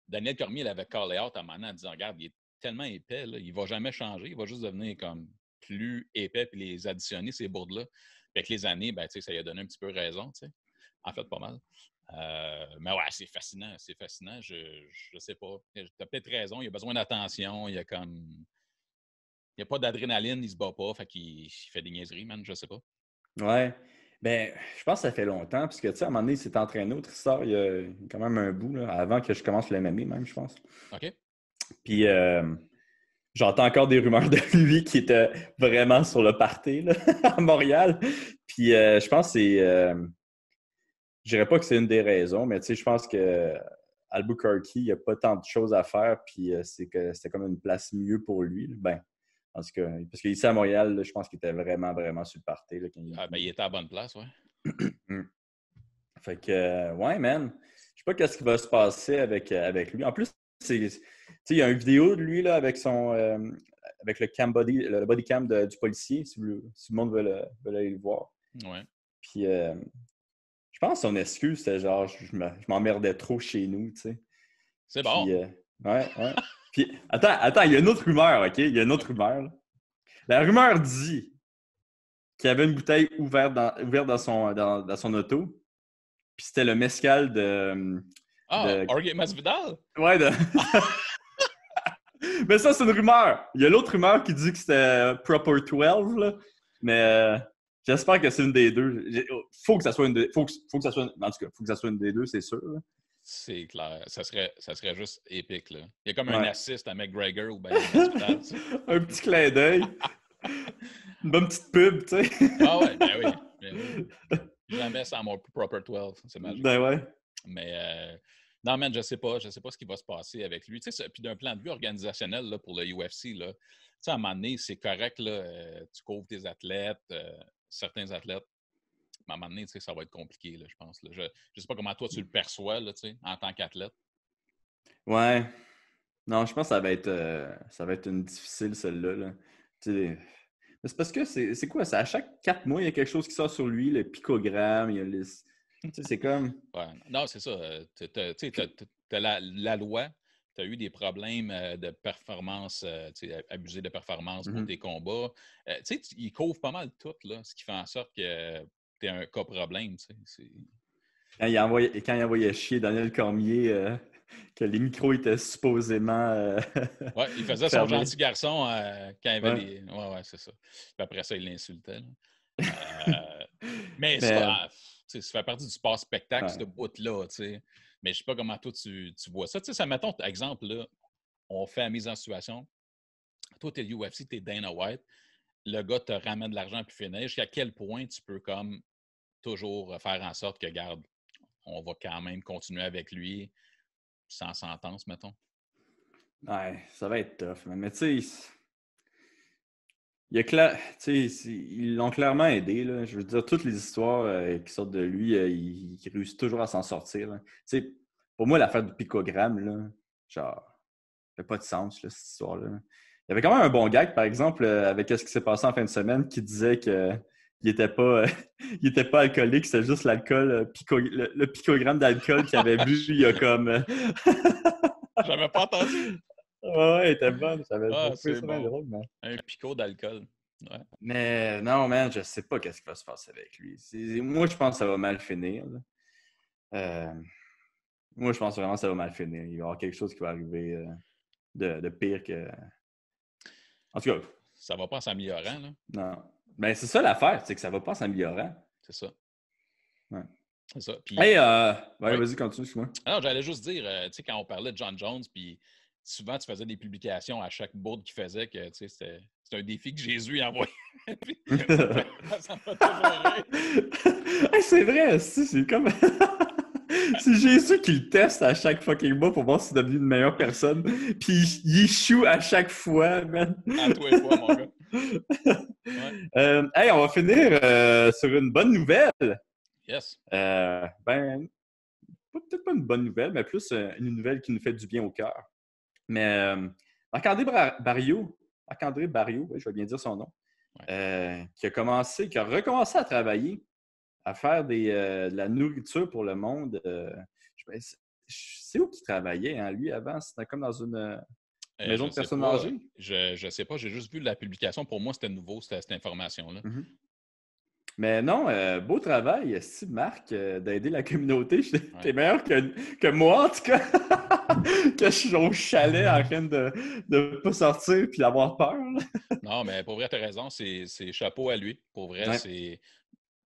Speaker 4: Daniel Cormier l'avait callé out à un moment en disant regarde, il est tellement épais, là, il ne va jamais changer, il va juste devenir comme plus épais puis les additionner, ces bourdes-là. Puis avec les années, ben, ça lui a donné un petit peu raison, tu sais. En fait, pas mal. Mais ouais, c'est fascinant, c'est fascinant. Je sais pas. Tu as peut-être raison, il a besoin d'attention, il y a comme. Il n'y a pas d'adrénaline, il se bat pas, fait qu'il fait des niaiseries, man, je sais pas.
Speaker 1: Ouais. Ben, je pense que ça fait longtemps, parce que, tu sais, à un moment donné, il s'est entraîné au Tristar, il y a quand même un bout, là, avant que je commence le MMA, même, je pense.
Speaker 4: OK.
Speaker 1: Puis, j'entends encore des rumeurs de lui qui était vraiment sur le party, là, à Montréal. Puis, je pense que c'est... je dirais pas que c'est une des raisons, mais, tu sais, je pense que Albuquerque, il n'y a pas tant de choses à faire, puis c'était comme une place mieux pour lui, là. Ben, en tout cas, parce qu'ici à Montréal, là, je pense qu'il était vraiment, vraiment sur le party, là, quand
Speaker 4: il était à la bonne place, ouais.
Speaker 1: Fait que, ouais, man. Je sais pas qu'est-ce qui va se passer avec lui. En plus, il y a une vidéo de lui là, avec son avec le body cam du policier, si le monde veut aller le voir.
Speaker 4: Ouais.
Speaker 1: Puis, je pense que son excuse, c'était genre, je m'emmerdais trop chez nous, tu sais.
Speaker 4: C'est bon.
Speaker 1: Puis, ouais. Puis, attends, il y a une autre rumeur, OK? Il y a une autre rumeur, là. La rumeur dit qu'il y avait une bouteille ouverte dans son auto. Puis c'était le mezcal de
Speaker 4: Jorge Masvidal?
Speaker 1: Ouais, Mais ça, c'est une rumeur. Il y a l'autre rumeur qui dit que c'était Proper 12, là. Mais j'espère que c'est une des deux. Faut que ça soit une des... En tout cas, faut que ça soit une des deux, c'est sûr, là.
Speaker 4: C'est clair. Ça serait juste épique, là. Il y a comme un assist à McGregor ou ben Masvidal.
Speaker 1: Un petit clin d'œil. Une bonne petite pub, tu sais.
Speaker 4: Ah ouais, ben oui. Jamais sans mon Proper 12. C'est magique.
Speaker 1: Ben ouais.
Speaker 4: Mais non, man, je sais pas ce qui va se passer avec lui. Tu sais, puis d'un plan de vue organisationnel là, pour le UFC, là, tu sais, à un moment donné, c'est correct, là, tu couvres tes athlètes, certains athlètes. Mais à un moment donné, tu sais, ça va être compliqué, là, je pense. Là. Je sais pas comment toi tu le perçois là, tu sais, en tant qu'athlète.
Speaker 1: Ouais. Non, je pense que ça va être une difficile, celle-là, là. Tu sais, c'est parce que c'est quoi? C'est à chaque 4 mois, il y a quelque chose qui sort sur lui, le picogramme, il y a les... Tu sais, c'est comme...
Speaker 4: Ouais. Non, c'est ça. Tu as la loi, tu as eu des problèmes de performance, abusé de performance pour tes combats. Tu sais, ils couvrent pas mal tout, là, ce qui fait en sorte que tu es un cas problème. Tu sais.
Speaker 1: Quand il envoyait chier Daniel Cormier, que les micros étaient supposément...
Speaker 4: Ouais, il faisait son
Speaker 1: fermés.
Speaker 4: gentil garçon quand il avait les... Ouais, c'est ça. Puis après ça, il l'insultait. Mais ça fait partie du sport-spectacle, ce bout-là, tu sais. Mais je sais pas comment toi tu vois ça. Tu sais, ça, mettons, exemple, là, on fait la mise en situation. Toi, tu es UFC, tu es Dana White. Le gars te ramène de l'argent puis finir. Jusqu'à quel point tu peux comme toujours faire en sorte que, garde, on va quand même continuer avec lui sans sentence, mettons.
Speaker 1: Ouais, ça va être tough. Mais tu sais, ils l'ont clairement aidé, là. Je veux dire, toutes les histoires qui sortent de lui, il réussit toujours à s'en sortir, là. Tu sais, pour moi, l'affaire du picogramme, là, genre, ça fait pas de sens, là, cette histoire-là. Il y avait quand même un bon gag, par exemple, avec ce qui s'est passé en fin de semaine, qui disait que il était pas, il était pas alcoolique, c'était juste l'alcool, le picogramme d'alcool qu'il avait bu il y a comme...
Speaker 4: J'avais pas entendu.
Speaker 1: Ouais, elle était bonne. J'avais
Speaker 4: Ah,
Speaker 1: trouvé
Speaker 4: c'est
Speaker 1: ça bien
Speaker 4: bon.
Speaker 1: drôle, mais...
Speaker 4: Un picot d'alcool. Ouais.
Speaker 1: Mais non, man, je sais pas qu'est-ce qui va se passer avec lui. Moi, je pense que ça va mal finir. Là. Euh, Moi, je pense vraiment que ça va mal finir. Il va y avoir quelque chose qui va arriver de pire que... En tout cas,
Speaker 4: Ça va pas en s'améliorant, là.
Speaker 1: non. Ben, c'est ça l'affaire, c'est que ça va pas en s'améliorant.
Speaker 4: C'est ça.
Speaker 1: Ouais.
Speaker 4: C'est ça.
Speaker 1: Hey,
Speaker 4: Puis,
Speaker 1: ouais,
Speaker 4: oui.
Speaker 1: vas-y, continue, excuse-moi.
Speaker 4: Alors, j'allais juste dire, tu sais, quand on parlait de John Jones, puis souvent, tu faisais des publications à chaque bourde qu'il faisait, que, tu sais, c'était un défi que Jésus envoyait. Puis, ça me fait toujours rire.
Speaker 1: Hey, c'est vrai, c'est comme... c'est Jésus qui le teste à chaque fucking mois pour voir s'il est devenu une meilleure personne. Puis il échoue à chaque fois, man.
Speaker 4: À toi et fois, mon gars. Ouais.
Speaker 1: Hey, on va finir sur une bonne nouvelle.
Speaker 4: Yes.
Speaker 1: Ben, peut-être pas une bonne nouvelle, mais plus une nouvelle qui nous fait du bien au cœur. Mais Marc-André Barrios, ouais, je vais bien dire son nom, qui a recommencé à travailler, à faire de la nourriture pour le monde. Je sais où qu'il travaillait, hein, lui, avant. C'était comme dans une maison
Speaker 4: Je
Speaker 1: de
Speaker 4: sais
Speaker 1: personnes
Speaker 4: pas.
Speaker 1: âgées.
Speaker 4: Je sais pas. J'ai juste vu la publication. Pour moi, c'était nouveau, cette information-là.
Speaker 1: Mm-hmm. Mais non, beau travail, Steve Marc, d'aider la communauté. T'es meilleur que moi, en tout cas. Que je suis au chalet en train de ne pas sortir puis d'avoir peur. Là.
Speaker 4: Non, mais pour vrai, tu as raison. C'est chapeau à lui. Pour vrai, c'est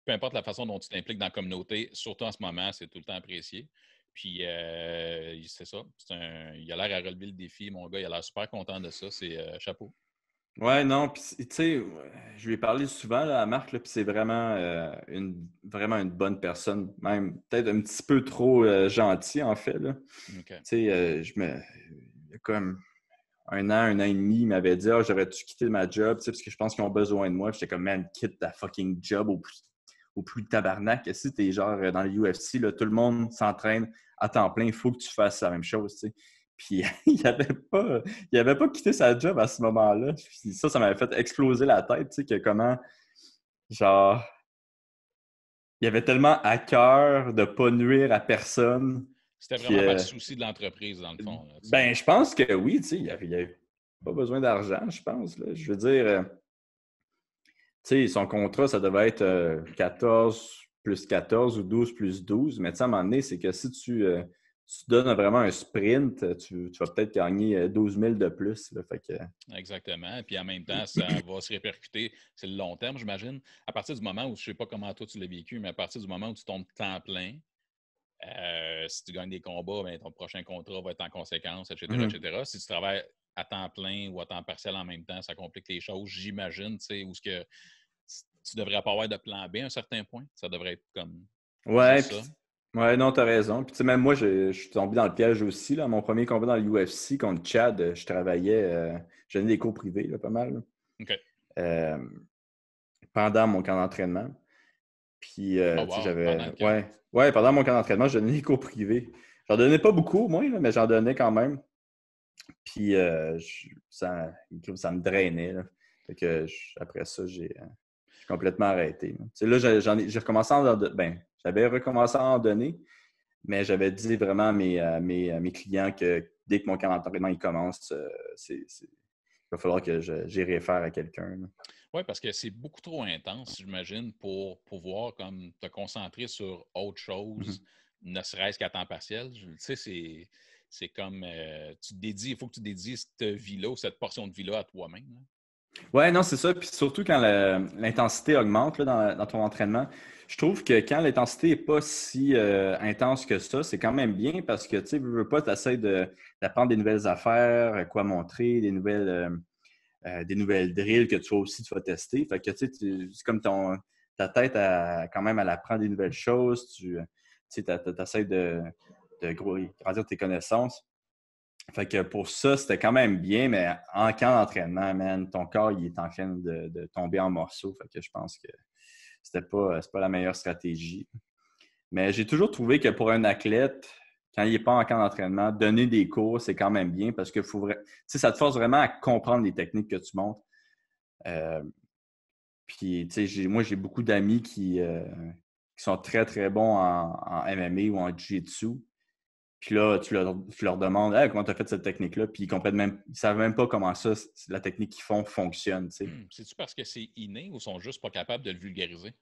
Speaker 4: peu importe la façon dont tu t'impliques dans la communauté, surtout en ce moment, c'est tout le temps apprécié. Puis, c'est ça. Il a l'air à relever le défi, mon gars. Il a l'air super content de ça. C'est chapeau.
Speaker 1: Ouais, non, puis tu sais, je lui ai parlé souvent là, à Marc, puis c'est vraiment, vraiment une bonne personne, même peut-être un petit peu trop gentil en fait.
Speaker 4: Okay.
Speaker 1: Tu sais, il y a comme un an et demi, il m'avait dit ah, j'aurais-tu quitté ma job, parce que je pense qu'ils ont besoin de moi. J'étais comme, man, quitte ta fucking job au plus tabarnak. Si t'es genre dans le UFC, là, tout le monde s'entraîne à temps plein, il faut que tu fasses la même chose, tu sais. Puis il avait pas quitté sa job à ce moment-là. Puis ça m'avait fait exploser la tête, tu sais, que comment, genre, il avait tellement à cœur de pas nuire à personne.
Speaker 4: C'était vraiment par souci de l'entreprise, dans le fond. Là,
Speaker 1: ben, je pense que oui, tu sais, il avait pas besoin d'argent, je pense. Là. Je veux dire, tu sais, son contrat, ça devait être 14 plus 14 ou 12 plus 12. Mais tu sais, à un moment donné, c'est que si tu donnes vraiment un sprint, tu vas peut-être gagner 12 000 de plus. Là, fait que...
Speaker 4: Exactement. Puis en même temps, ça va se répercuter. C'est le long terme, j'imagine. À partir du moment où, je ne sais pas comment toi tu l'as vécu, mais à partir du moment où tu tombes temps plein, si tu gagnes des combats, bien, ton prochain contrat va être en conséquence, etc., etc. Si tu travailles à temps plein ou à temps partiel en même temps, ça complique les choses, j'imagine, tu sais, où ce que tu devrais pas avoir de plan B à un certain point. Ça devrait être comme
Speaker 1: Ouais,
Speaker 4: juste ça.
Speaker 1: Ouais, non, t'as raison. Puis tu sais, même moi, je suis tombé dans le piège aussi. Là. Mon premier combat dans le UFC contre Chad, je travaillais, je donnais des cours privés, là, pas mal. Là.
Speaker 4: OK.
Speaker 1: Pendant mon camp d'entraînement. Puis,
Speaker 4: Oh,
Speaker 1: tu sais,
Speaker 4: wow.
Speaker 1: j'avais... Ouais, pendant mon camp d'entraînement, je donnais des cours privés. J'en donnais pas beaucoup, moi, là, mais j'en donnais quand même. Puis, ça me drainait. Là. Fait que, après ça, j'ai complètement arrêté. Tu sais, là, j'ai recommencé à en donner. Ben, j'avais recommencé à en donner, mais j'avais dit vraiment à mes clients que dès que mon camp d'entraînement il commence, il va falloir que j'y réfère à quelqu'un.
Speaker 4: Oui, parce que c'est beaucoup trop intense, j'imagine, pour pouvoir comme te concentrer sur autre chose, ne serait-ce qu'à temps partiel. Tu sais, c'est comme il faut que tu dédies cette vie-là ou cette portion de vie-là à toi-même.
Speaker 1: Oui, non, c'est ça. Puis surtout quand l'intensité augmente là, dans ton entraînement, je trouve que quand l'intensité n'est pas si intense que ça, c'est quand même bien parce que tu veux pas, tu essaies d'apprendre des nouvelles affaires, quoi montrer, des nouvelles drills que tu vas tester. Fait que tu sais, c'est comme ta tête quand même, elle apprend des nouvelles choses. Tu essaies de grandir tes connaissances. Fait que pour ça, c'était quand même bien, mais en camp d'entraînement, man, ton corps, il est en train de tomber en morceaux. Fait que je pense que c'est pas la meilleure stratégie. Mais j'ai toujours trouvé que pour un athlète, quand il n'est pas en camp d'entraînement, donner des cours, c'est quand même bien parce que ça te force vraiment à comprendre les techniques que tu montres. Puis, moi, j'ai beaucoup d'amis qui sont très, très bons en MMA ou en Jiu-Jitsu. Puis là, tu leur demandes hey, comment tu as fait cette technique-là, puis ils savent même pas comment ça, la technique qu'ils font fonctionne. Tu sais.
Speaker 4: C'est-tu parce que c'est inné ou sont juste pas capables de le vulgariser?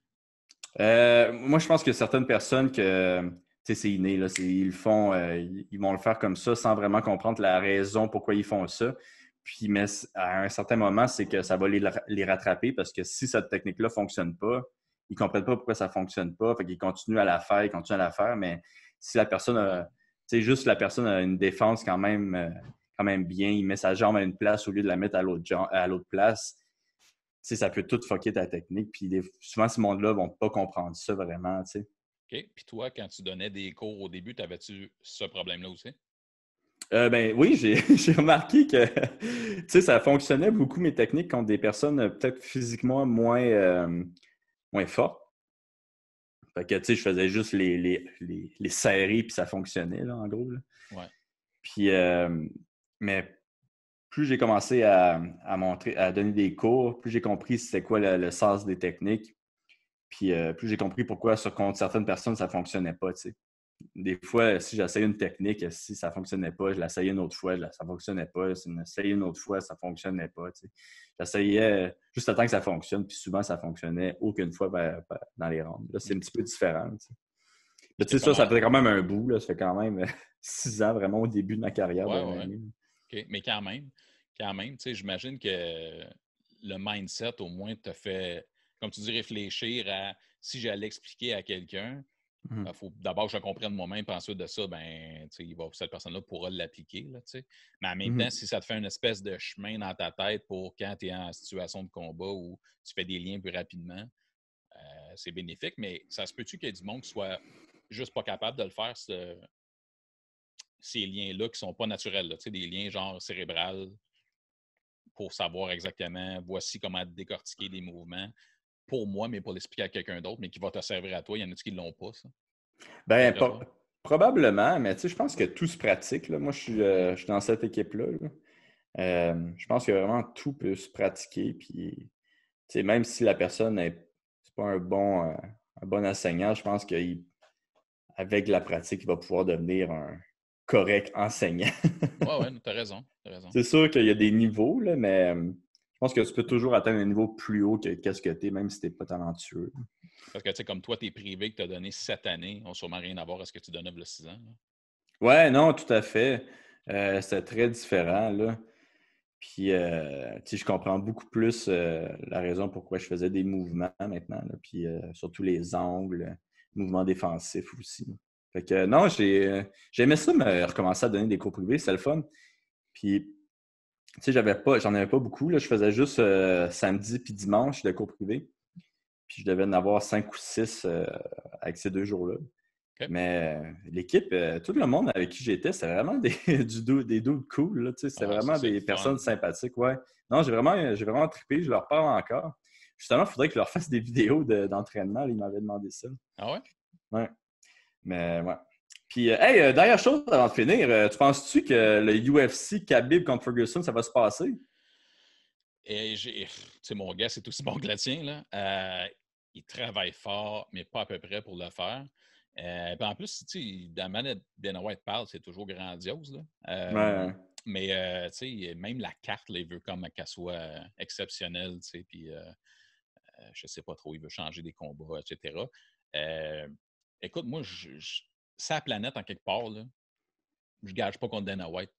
Speaker 1: Moi, je pense que certaines personnes que c'est inné, là, ils le font, ils vont le faire comme ça sans vraiment comprendre la raison pourquoi ils font ça. Puis, mais à un certain moment, c'est que ça va les rattraper parce que si cette technique-là ne fonctionne pas, ils ne comprennent pas pourquoi ça ne fonctionne pas. Fait qu'ils continuent à la faire, ils continuent à la faire. Mais si la personne juste la personne a une défense quand même bien, il met sa jambe à une place au lieu de la mettre à l'autre place, ça peut tout fucker ta technique. Puis souvent, ce monde-là ne vont pas comprendre ça vraiment. T'sais.
Speaker 4: OK. Puis toi, quand tu donnais des cours au début, avais-tu ce problème-là aussi?
Speaker 1: Ben oui, j'ai remarqué que ça fonctionnait beaucoup mes techniques contre des personnes peut-être physiquement moins fortes. Fait que je faisais juste les serrer puis ça fonctionnait, là, en gros. Là.
Speaker 4: Ouais.
Speaker 1: Puis mais plus j'ai commencé à donner des cours, plus j'ai compris c'était quoi le sens des techniques. Puis plus j'ai compris pourquoi contre certaines personnes, ça ne fonctionnait pas. T'sais. Des fois, si j'essayais une technique, si ça ne fonctionnait pas, je l'essayais une autre fois, ça ne fonctionnait pas. Si j'essayais une autre fois, ça ne fonctionnait pas. T'sais. J'essayais juste le temps que ça fonctionne, puis souvent, ça ne fonctionnait aucune fois dans les rounds. Là, c'est un petit peu différent. T'sais. Ça fait quand même un bout. Là, ça fait quand même 6 ans vraiment au début de ma carrière.
Speaker 4: Ouais. OK. Mais quand même, j'imagine que le mindset, au moins, te fait, comme tu dis, réfléchir à si j'allais expliquer à quelqu'un, il faut d'abord que je comprenne moi-même, puis ensuite de ça, cette personne-là pourra l'appliquer. Là, mais en même temps, si ça te fait une espèce de chemin dans ta tête pour quand tu es en situation de combat où tu fais des liens plus rapidement, c'est bénéfique. Mais ça se peut-tu qu'il y ait du monde qui soit juste pas capable de le faire, ces liens-là qui ne sont pas naturels, là, des liens genre cérébral pour savoir exactement voici comment décortiquer des mouvements pour moi, mais pour l'expliquer à quelqu'un d'autre, mais qui va te servir à toi. Il y en a qui ne l'ont pas, ça?
Speaker 1: Ben, probablement, mais je pense que tout se pratique. Là. Moi, je suis dans cette équipe-là. Là. Je pense que vraiment tout peut se pratiquer. Puis, même si la personne n'est pas un bon enseignant, je pense qu'avec la pratique, il va pouvoir devenir un correct enseignant.
Speaker 4: Oui, tu as raison.
Speaker 1: C'est sûr qu'il y a des niveaux, là, mais je pense que tu peux toujours atteindre un niveau plus haut que qu'est-ce que tu es, même si tu n'es pas talentueux.
Speaker 4: Parce que, comme toi, tes privés que tu as donné cette année n'ont sûrement rien à voir à ce que tu donnais il y a 6 ans. Là.
Speaker 1: Ouais, non, tout à fait. C'est très différent, là. Puis, je comprends beaucoup plus la raison pourquoi je faisais des mouvements maintenant, là. Puis, surtout les angles, mouvements défensifs aussi. Là. Fait que, non, j'aimais ça me recommencer à donner des cours privés, c'est le fun. Puis, j'en avais pas beaucoup, là. Je faisais juste samedi puis dimanche de cours privés. Puis, je devais en avoir 5 ou 6 avec ces 2 jours-là.
Speaker 4: Okay.
Speaker 1: Mais l'équipe, tout le monde avec qui j'étais, c'était vraiment des dudes cool. Là, c'était vraiment des personnes sympathiques. Ouais. Non, j'ai vraiment trippé. Je leur parle encore. Justement, il faudrait que je leur fasse des vidéos d'entraînement. Ils m'avaient demandé ça.
Speaker 4: Ah ouais?
Speaker 1: Ouais. Mais ouais. Puis, dernière chose avant de finir, tu penses-tu que le UFC Khabib contre Ferguson, ça va se passer?
Speaker 4: Et mon gars, c'est aussi bon que le tien. Là. Il travaille fort, mais pas à peu près pour le faire. Puis en plus, dans la manette Dana White parle, c'est toujours grandiose. Là.
Speaker 1: Ouais.
Speaker 4: Mais même la carte, là, il veut comme qu'elle soit exceptionnelle. Puis je sais pas trop, il veut changer des combats, etc. Écoute, moi, c'est la planète en quelque part. Là, je gage pas contre Dana White.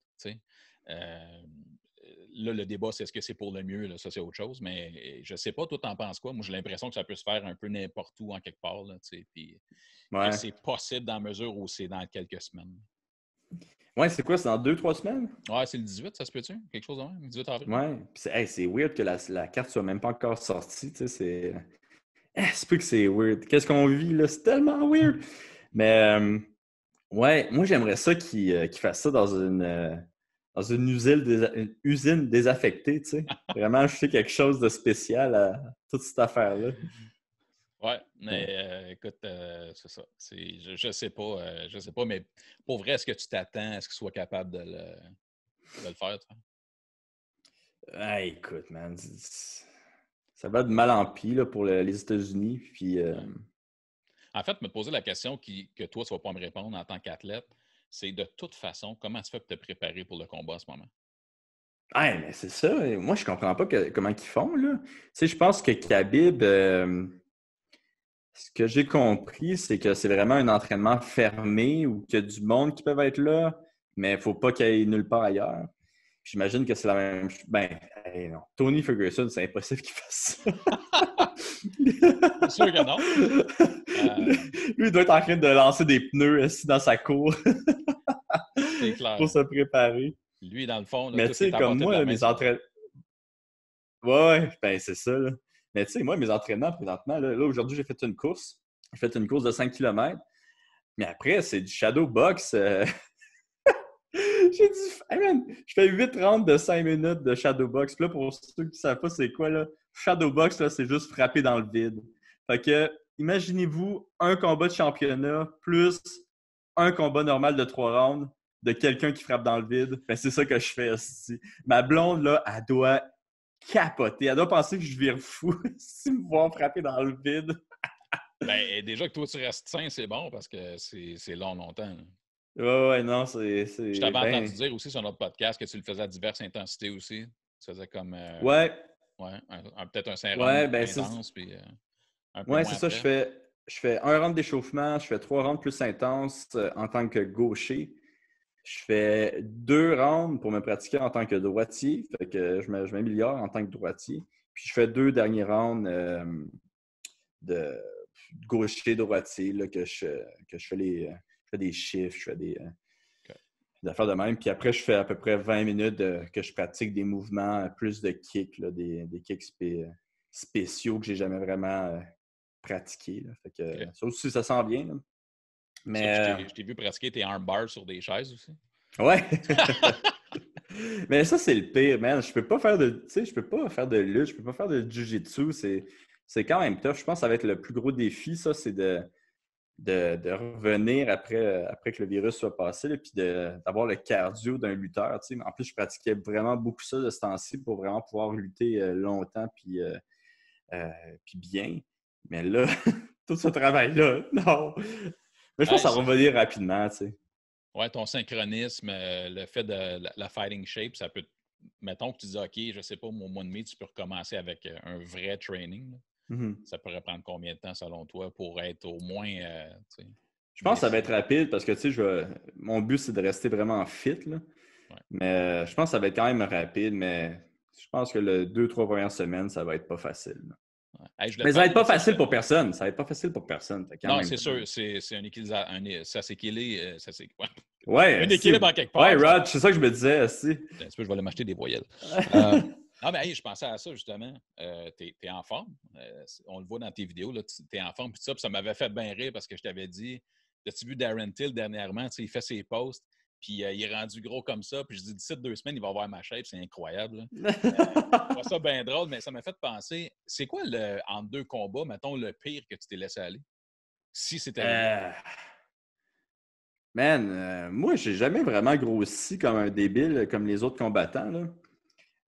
Speaker 4: Là, le débat, c'est est-ce que c'est pour le mieux? Là, ça, c'est autre chose. Mais je sais pas, toi, t'en penses quoi? Moi, j'ai l'impression que ça peut se faire un peu n'importe où en quelque part. Là, puis que c'est possible dans la mesure où c'est dans quelques semaines.
Speaker 1: Ouais, c'est quoi? C'est dans 2-3 semaines?
Speaker 4: Ouais, c'est le 18, ça se peut-tu? Quelque chose de même? 18 avril?
Speaker 1: Ouais. C'est weird que la carte soit même pas encore sortie. C'est peu que c'est weird. Qu'est-ce qu'on vit là? C'est tellement weird! Mais ouais, moi j'aimerais ça qu'ils fassent ça dans une usine désaffectée, tu sais. Vraiment, je fais quelque chose de spécial à toute cette affaire-là.
Speaker 4: Ouais, mais écoute, c'est ça. Je sais pas, mais pour vrai, est-ce que tu t'attends à ce qu'il soit capable de le faire, toi?
Speaker 1: Écoute, man, ça va de mal en pis là, pour les États-Unis. Puis,
Speaker 4: En fait, me poser la question que toi, tu ne vas pas me répondre en tant qu'athlète, c'est de toute façon, comment tu fais pour te préparer pour le combat en ce moment?
Speaker 1: Ouais, mais c'est ça. Moi, je comprends pas comment ils font, là. Tu sais, je pense que Khabib, ce que j'ai compris, c'est que c'est vraiment un entraînement fermé où il y a du monde qui peut être là, mais il ne faut pas qu'il y ait nulle part ailleurs. J'imagine que c'est la même chose. Ben, hey, non. Tony Ferguson, c'est impossible qu'il fasse ça.
Speaker 4: C'est sûr que non.
Speaker 1: Lui, il doit être en train de lancer des pneus assis dans sa cour
Speaker 4: C'est clair.
Speaker 1: pour se préparer.
Speaker 4: Lui, dans le fond, là,
Speaker 1: Mais
Speaker 4: tout
Speaker 1: tu sais,
Speaker 4: est à
Speaker 1: comme
Speaker 4: portée de
Speaker 1: moi,
Speaker 4: la
Speaker 1: là,
Speaker 4: main.
Speaker 1: mes entraînements. Ouais, ben c'est ça, là. Mais tu sais, moi, mes entraînements présentement, là aujourd'hui, j'ai fait une course. J'ai fait une course de 5 km. Mais après, c'est du shadow box. J'ai dit, hey man, je fais 8 rounds de 5 minutes de shadow box. Puis là, pour ceux qui ne savent pas c'est quoi, là, shadow box, là, c'est juste frapper dans le vide. Fait que, imaginez-vous un combat de championnat plus un combat normal de 3 rounds de quelqu'un qui frappe dans le vide. Ben, c'est ça que je fais ici. Ma blonde, là, elle doit capoter. Elle doit penser que je vire fou si me voir frapper dans le vide.
Speaker 4: Ben, déjà que toi, tu restes sain, c'est bon parce que c'est longtemps. Là.
Speaker 1: Ouais, non,
Speaker 4: Je t'avais entendu dire aussi sur notre podcast que tu le faisais à diverses intensités aussi. Tu faisais comme
Speaker 1: ouais,
Speaker 4: peut-être un 5 rounds
Speaker 1: ben
Speaker 4: intense, puis un peu
Speaker 1: ouais,
Speaker 4: moins
Speaker 1: c'est ça.
Speaker 4: après.
Speaker 1: Je fais un round d'échauffement, je fais 3 rounds plus intenses en tant que gaucher. Je fais 2 rounds pour me pratiquer en tant que droitier. Fait que je m'améliore en tant que droitier. Puis je fais 2 derniers rounds de gaucher-droitier que je fais je fais des chiffres, je fais des affaires de même. Puis après, je fais à peu près 20 minutes que je pratique des mouvements plus de kicks, là, des kicks spéciaux que j'ai jamais vraiment pratiqués. Fait que ça aussi, ça sent bien. Là. Mais
Speaker 4: Je t'ai vu pratiquer tes arm bars sur des chaises aussi.
Speaker 1: ouais! Mais ça, c'est le pire, man. Je peux pas faire de, tu sais, je peux pas faire de lutte, je peux pas faire de jiu-jitsu. C'est quand même tough. Je pense que ça va être le plus gros défi, ça, c'est de revenir après que le virus soit passé, là, puis d'avoir le cardio d'un lutteur. Tu sais. En plus, je pratiquais vraiment beaucoup ça de ce temps-ci pour vraiment pouvoir lutter longtemps puis bien. Mais là, tout ce travail-là, non. Mais je pense que ça va revenir rapidement, tu sais.
Speaker 4: Ouais, ton synchronisme, le fait de la fighting shape, ça peut. Mettons que tu dis, OK, je sais pas, au mois de mai, tu peux recommencer avec un vrai training.
Speaker 1: Mm-hmm.
Speaker 4: Ça pourrait prendre combien de temps, selon toi, pour être au moins.
Speaker 1: Je pense que ça va être rapide parce que, tu sais, mon but, c'est de rester vraiment fit, là.
Speaker 4: Ouais.
Speaker 1: Mais je pense que ça va être quand même rapide, mais je pense que les 2-3 premières semaines, ça va être pas facile.
Speaker 4: Ouais. Hey,
Speaker 1: mais ça va être pas facile pour personne. Ça va être pas facile pour personne.
Speaker 4: Non, c'est sûr. C'est un équilibre. Ça s'équilibre.
Speaker 1: Ouais,
Speaker 4: un équilibre en quelque part.
Speaker 1: Ouais, Rod, c'est ça que je me disais aussi.
Speaker 4: Je vais aller m'acheter des voyelles. Non, mais hey, je pensais à ça, justement. T'es en forme. On le voit dans tes vidéos. T'es en forme. Puis ça m'avait fait bien rire parce que je t'avais dit, as-tu vu Darren Till dernièrement? Il fait ses posts. Puis il est rendu gros comme ça. Puis je dis, d'ici 2 semaines, il va avoir ma shape. C'est incroyable. Je trouve ça bien drôle, mais ça m'a fait penser. C'est quoi, entre 2 combats, mettons, le pire que tu t'es laissé aller? Si c'était arrivé.
Speaker 1: Man, moi, j'ai jamais vraiment grossi comme un débile, comme les autres combattants, là.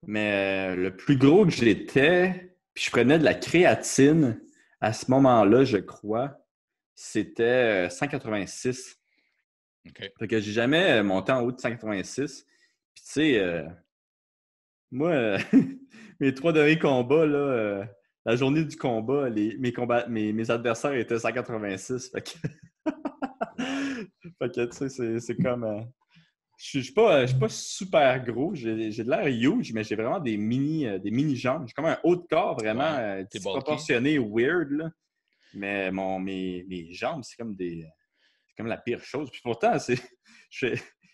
Speaker 1: Mais le plus gros que j'étais, puis je prenais de la créatine à ce moment-là, je crois, c'était 186.
Speaker 4: OK.
Speaker 1: Fait que j'ai jamais monté en haut de 186. Puis tu sais, moi, mes 3 derniers combats, là, la journée du combat, mes adversaires étaient 186. Fait que, fait que tu sais, c'est comme... Je suis pas super gros. J'ai de l'air huge, mais j'ai vraiment des mini jambes. J'ai comme un haut de corps vraiment disproportionné, weird. Là. Mais mes jambes, c'est comme la pire chose. Puis pourtant,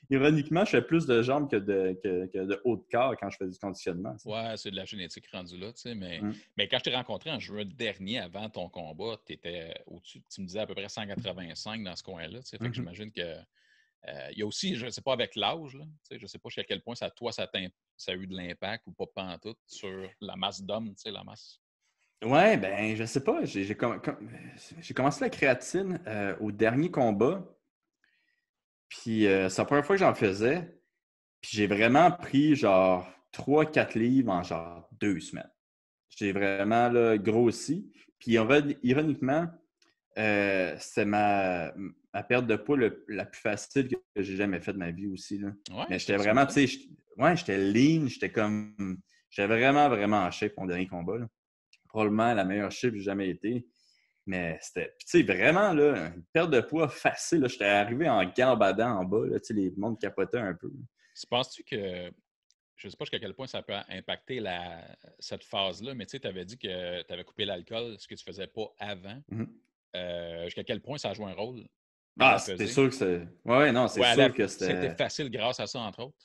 Speaker 1: ironiquement, je fais plus de jambes que de haut de corps quand je fais du conditionnement.
Speaker 4: T'sais. Ouais, c'est de la génétique rendue là. Mais quand je t'ai rencontré en juin dernier, avant ton combat, tu étais au-dessus, tu me disais à peu près 185 dans ce coin-là. Fait que j'imagine que. Il y a aussi, je ne sais pas, avec l'âge, je ne sais pas jusqu'à quel point ça a eu de l'impact ou pas pantoute sur la masse d'hommes, la masse.
Speaker 1: Ouais, ben, je sais pas. J'ai commencé la créatine au dernier combat. Puis c'est la première fois que j'en faisais. Puis j'ai vraiment pris genre 3-4 livres en genre 2 semaines. J'ai vraiment là, grossi. Puis ironiquement, c'était ma la perte de poids la plus facile que j'ai jamais faite de ma vie aussi. Là.
Speaker 4: Ouais,
Speaker 1: Mais j'étais
Speaker 4: c'est
Speaker 1: vraiment,
Speaker 4: ça.
Speaker 1: tu sais, j'étais lean, j'étais vraiment, vraiment en shape mon dernier combat. Là. Probablement la meilleure shape que j'ai jamais été. Mais c'était, tu sais, vraiment, là, une perte de poids facile. Là. J'étais arrivé en gambadant en bas, là, tu sais, les mondes capotaient un peu.
Speaker 4: Penses-tu que, je ne sais pas jusqu'à quel point ça peut impacter cette phase-là, mais tu sais, tu avais dit que tu avais coupé l'alcool, ce que tu ne faisais pas avant.
Speaker 1: Mhm.
Speaker 4: Jusqu'à quel point ça a joué un rôle à
Speaker 1: Ah,
Speaker 4: la
Speaker 1: c'était
Speaker 4: pesée?
Speaker 1: sûr que c'est. Ouais, non, c'est
Speaker 4: Ouais,
Speaker 1: sûr que
Speaker 4: c'était
Speaker 1: c'était.
Speaker 4: facile grâce à ça, entre autres.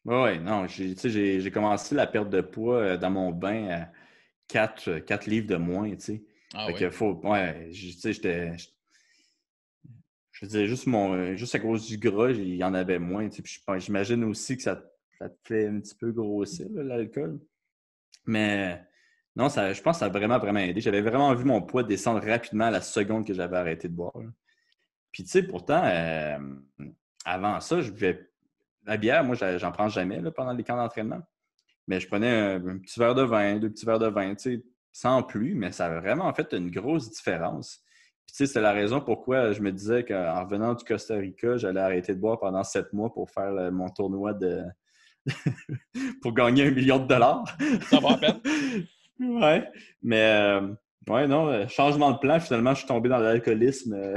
Speaker 1: Ouais, non, tu sais, j'ai commencé la perte de poids dans mon bain à 4 livres de moins, tu sais.
Speaker 4: Ah
Speaker 1: Fait
Speaker 4: oui?
Speaker 1: que faut. Ouais, tu sais, je disais juste à cause du gras, il y en avait moins, tu sais. Puis j'imagine aussi que ça te fait un petit peu grossir, là, l'alcool. Mais non, je pense que ça a vraiment, vraiment aidé. J'avais vraiment vu mon poids descendre rapidement à la seconde que j'avais arrêté de boire. Là. Puis, tu sais, pourtant, avant ça, je buvais la bière, moi, j'en prends jamais là, pendant les camps d'entraînement. Mais je prenais un petit verre de vin, 2 petits verres de vin, tu sais, sans plus, mais ça a vraiment fait une grosse différence. Puis, tu sais, c'est la raison pourquoi je me disais qu'en revenant du Costa Rica, j'allais arrêter de boire pendant 7 mois pour faire mon tournoi pour gagner 1 million de dollars.
Speaker 4: Ça va à peine?
Speaker 1: Ouais, mais ouais, non, changement de plan, finalement, je suis tombé dans l'alcoolisme.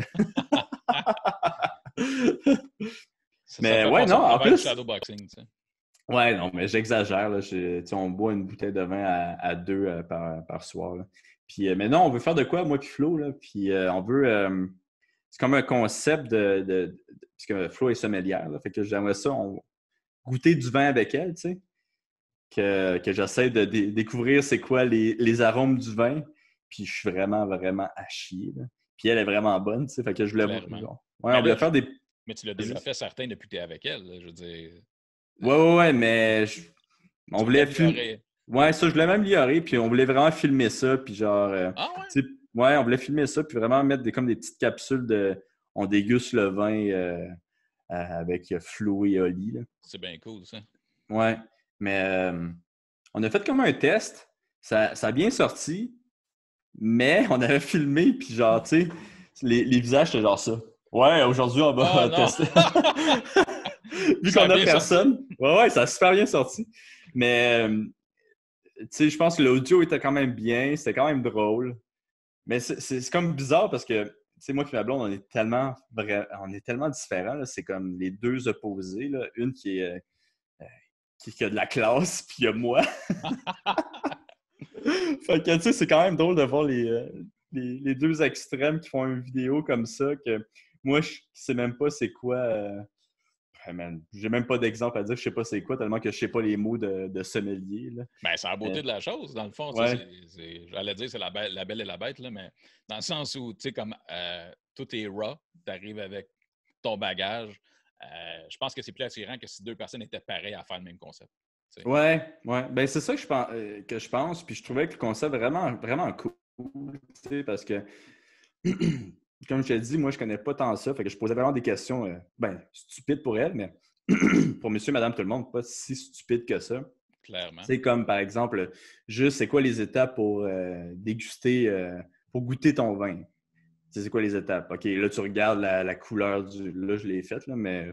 Speaker 4: Ça
Speaker 1: Mais
Speaker 4: fait
Speaker 1: ouais,
Speaker 4: passer
Speaker 1: non,
Speaker 4: au
Speaker 1: en
Speaker 4: travers du
Speaker 1: plus,
Speaker 4: shadowboxing, tu sais.
Speaker 1: ouais, non, mais j'exagère. Là. Tu sais, on boit une bouteille de vin à 2 par soir. Là. Puis, mais non, on veut faire de quoi, moi puis Flo, là? Puis on veut. C'est comme un concept parce que Flo est sommelière, là, fait que j'aimerais ça, goûter du vin avec elle, tu sais. Que j'essaie de découvrir c'est quoi les arômes du vin. Puis je suis vraiment, vraiment à chier. Là. Puis elle est vraiment bonne, tu sais. Fait que je voulais.
Speaker 4: Clairement.
Speaker 1: Ouais,
Speaker 4: Mais
Speaker 1: on voulait
Speaker 4: là,
Speaker 1: faire des.
Speaker 4: mais tu l'as déjà fait certain depuis que tu es avec elle, là, je veux dire.
Speaker 1: Ouais, mais
Speaker 4: Tu
Speaker 1: on
Speaker 4: veux
Speaker 1: voulait filmer.
Speaker 4: l'améliorer.
Speaker 1: Ouais, ça, je voulais m'améliorer, puis on voulait vraiment filmer ça, puis genre,
Speaker 4: Ah ouais?
Speaker 1: tu sais, ouais, on voulait filmer ça, puis vraiment mettre comme des petites capsules on déguste le vin avec Flo et Oli, là.
Speaker 4: C'est bien cool, ça.
Speaker 1: Ouais, mais on a fait comme un test, ça a bien sorti, mais on avait filmé, puis genre, tu sais, les visages, c'était genre ça. Ouais, aujourd'hui, on
Speaker 4: Oh
Speaker 1: va
Speaker 4: non!
Speaker 1: tester. Vu
Speaker 4: Ça a
Speaker 1: qu'on a
Speaker 4: bien sorti.
Speaker 1: personne. Ouais, ça a super bien sorti. Mais tu sais, je pense que l'audio était quand même bien, c'était quand même drôle. Mais c'est comme bizarre parce que, tu sais, moi et ma blonde, on est tellement différents. Là. C'est comme les deux opposés. Là. Une qui a de la classe, puis il y a moi. Fait que, tu sais, c'est quand même drôle de voir les deux extrêmes qui font une vidéo comme ça, que moi, je sais même pas c'est quoi. J'ai même pas d'exemple à dire, je sais pas c'est quoi, tellement que je sais pas les mots de sommelier. Là.
Speaker 4: Ben, c'est la beauté de la chose, dans le fond. Tu sais,
Speaker 1: Ouais.
Speaker 4: j'allais dire c'est la belle et la bête, là, mais dans le sens où, tu sais, comme tout est raw, tu arrives avec ton bagage. Je pense que c'est plus attirant que si deux personnes étaient pareilles à faire le même concept. Tu sais.
Speaker 1: Ouais. Ben, c'est ça que je pense. Puis je trouvais que le concept vraiment, vraiment cool. Tu sais, parce que, comme je te dis, moi, je connais pas tant ça. Fait que je posais vraiment des questions, stupides pour elle, mais pour monsieur, madame, tout le monde, pas si stupide que ça.
Speaker 4: Clairement.
Speaker 1: C'est comme, par exemple, juste, c'est quoi les étapes pour pour goûter ton vin? Tu sais, c'est quoi les étapes? OK, là, tu regardes la couleur du... Là, je l'ai faite, là, mais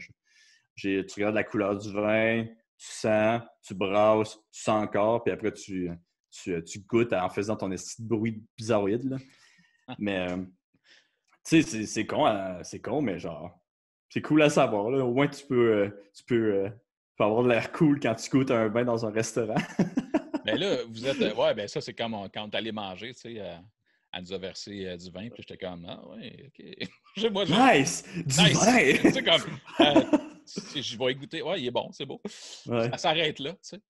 Speaker 1: tu regardes la couleur du vin, tu sens, tu brasses, tu sens encore, puis après, tu goûtes en faisant ton esti de bruit bizarroïde, là. Mais, tu sais, c'est con, mais genre, c'est cool à savoir, là. Au moins, tu peux avoir de l'air cool quand tu goûtes un vin dans un restaurant.
Speaker 4: Mais là, vous êtes. Ouais, ben ça, c'est comme quand on est allé manger, tu sais, elle nous a versé du vin, puis j'étais comme, ah ouais, OK. Moi,
Speaker 1: Nice! Du
Speaker 4: nice!
Speaker 1: vin!
Speaker 4: Tu sais, comme, je vais y goûter. Ouais, il est bon, c'est beau.
Speaker 1: Ouais.
Speaker 4: Ça s'arrête là, tu sais.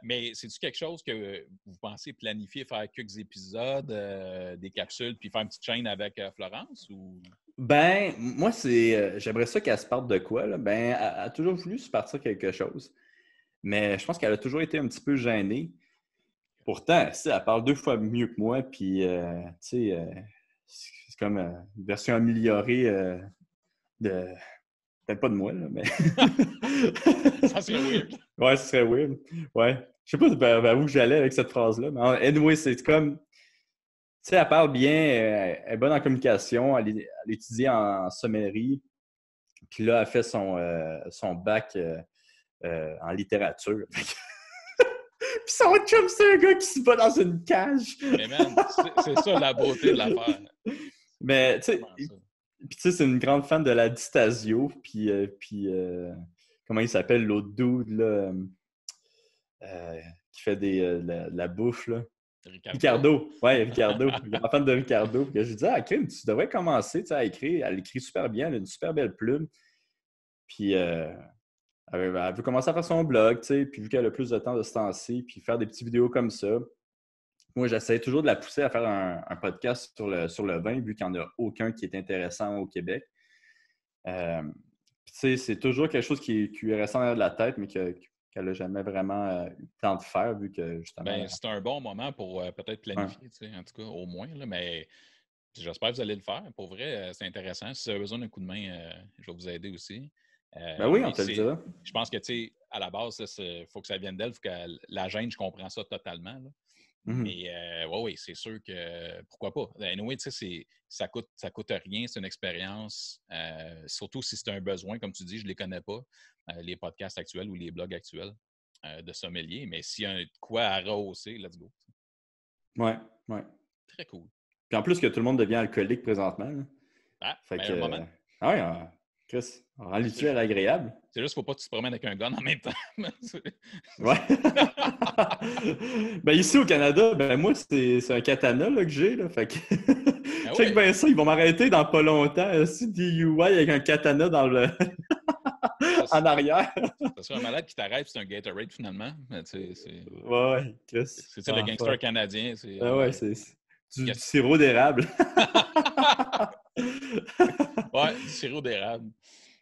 Speaker 4: Mais c'est-tu quelque chose que vous pensez planifier, faire quelques épisodes, des capsules, puis faire une petite chaîne avec Florence? Ou...
Speaker 1: Ben, moi, j'aimerais ça qu'elle se parte de quoi, là? Ben, elle a toujours voulu se partir quelque chose. Mais je pense qu'elle a toujours été un petit peu gênée. Pourtant, si, elle parle 2 fois mieux que moi, puis, tu sais, c'est comme une version améliorée de... Peut-être pas de moi, là, mais...
Speaker 4: Ça serait weird.
Speaker 1: Ouais, ce serait weird. Ouais. Je sais pas vers où j'allais avec cette phrase-là, mais anyway, c'est comme... Tu sais, elle parle bien, elle est bonne en communication, elle étudie en sommellerie. Puis là, elle fait son bac en littérature. Puis son chum, c'est un gars qui se bat dans une cage.
Speaker 4: Mais man, c'est ça la beauté de l'affaire.
Speaker 1: Mais, tu sais, c'est une grande fan de la Distasio. Puis comment il s'appelle, l'autre dude, là, qui fait de la bouffe, là? Ricardo. Ouais, Ricardo. Grand fan de Ricardo. Puis je lui dis, Kim, tu devrais commencer à écrire. Elle écrit super bien, elle a une super belle plume. Puis elle veut commencer à faire son blog, tu sais, puis vu qu'elle a plus de temps de se lancer, puis faire des petites vidéos comme ça. Moi, j'essaie toujours de la pousser à faire un podcast sur le vin, vu qu'il n'y en a aucun qui est intéressant au Québec. Tu sais, c'est toujours quelque chose qui lui est resté en de la tête, mais qu'elle n'a jamais vraiment eu le temps de faire, vu que justement...
Speaker 4: c'est un bon moment pour peut-être planifier, tu sais, en tout cas, au moins, là, mais j'espère que vous allez le faire. Pour vrai, c'est intéressant. Si vous avez besoin d'un coup de main, je vais vous aider aussi.
Speaker 1: Oui, on te le dira.
Speaker 4: Je pense que, tu sais, à la base, il faut que ça vienne d'elle. Il faut que la gêne, je comprends ça totalement. Là. Mais oui, c'est sûr que pourquoi pas. Anyway, tu sais, ça coûte rien, c'est une expérience. Surtout si c'est un besoin, comme tu dis, je ne les connais pas, les podcasts actuels ou les blogs actuels de sommelier. Mais s'il y a de quoi à rehausser, let's go.
Speaker 1: Oui.
Speaker 4: Très cool.
Speaker 1: Puis en plus que tout le monde devient alcoolique présentement. Là.
Speaker 4: Un moment.
Speaker 1: Ah oui, Chris, on rend l'utile agréable.
Speaker 4: C'est juste qu'il ne faut pas que tu te promènes avec un gun en même temps.
Speaker 1: Ouais. Ici au Canada, moi, c'est un katana là, que j'ai. Là, fait que... check bien ça, ils vont m'arrêter dans pas longtemps. Si DUI avec un katana dans le... en arrière.
Speaker 4: Ça serait un malade qui t'arrête, c'est un Gatorade finalement. Mais c'est...
Speaker 1: Ouais, Chris.
Speaker 4: C'est le gangster canadien. C'est
Speaker 1: du sirop d'érable.
Speaker 4: Ouais, du sirop d'érable.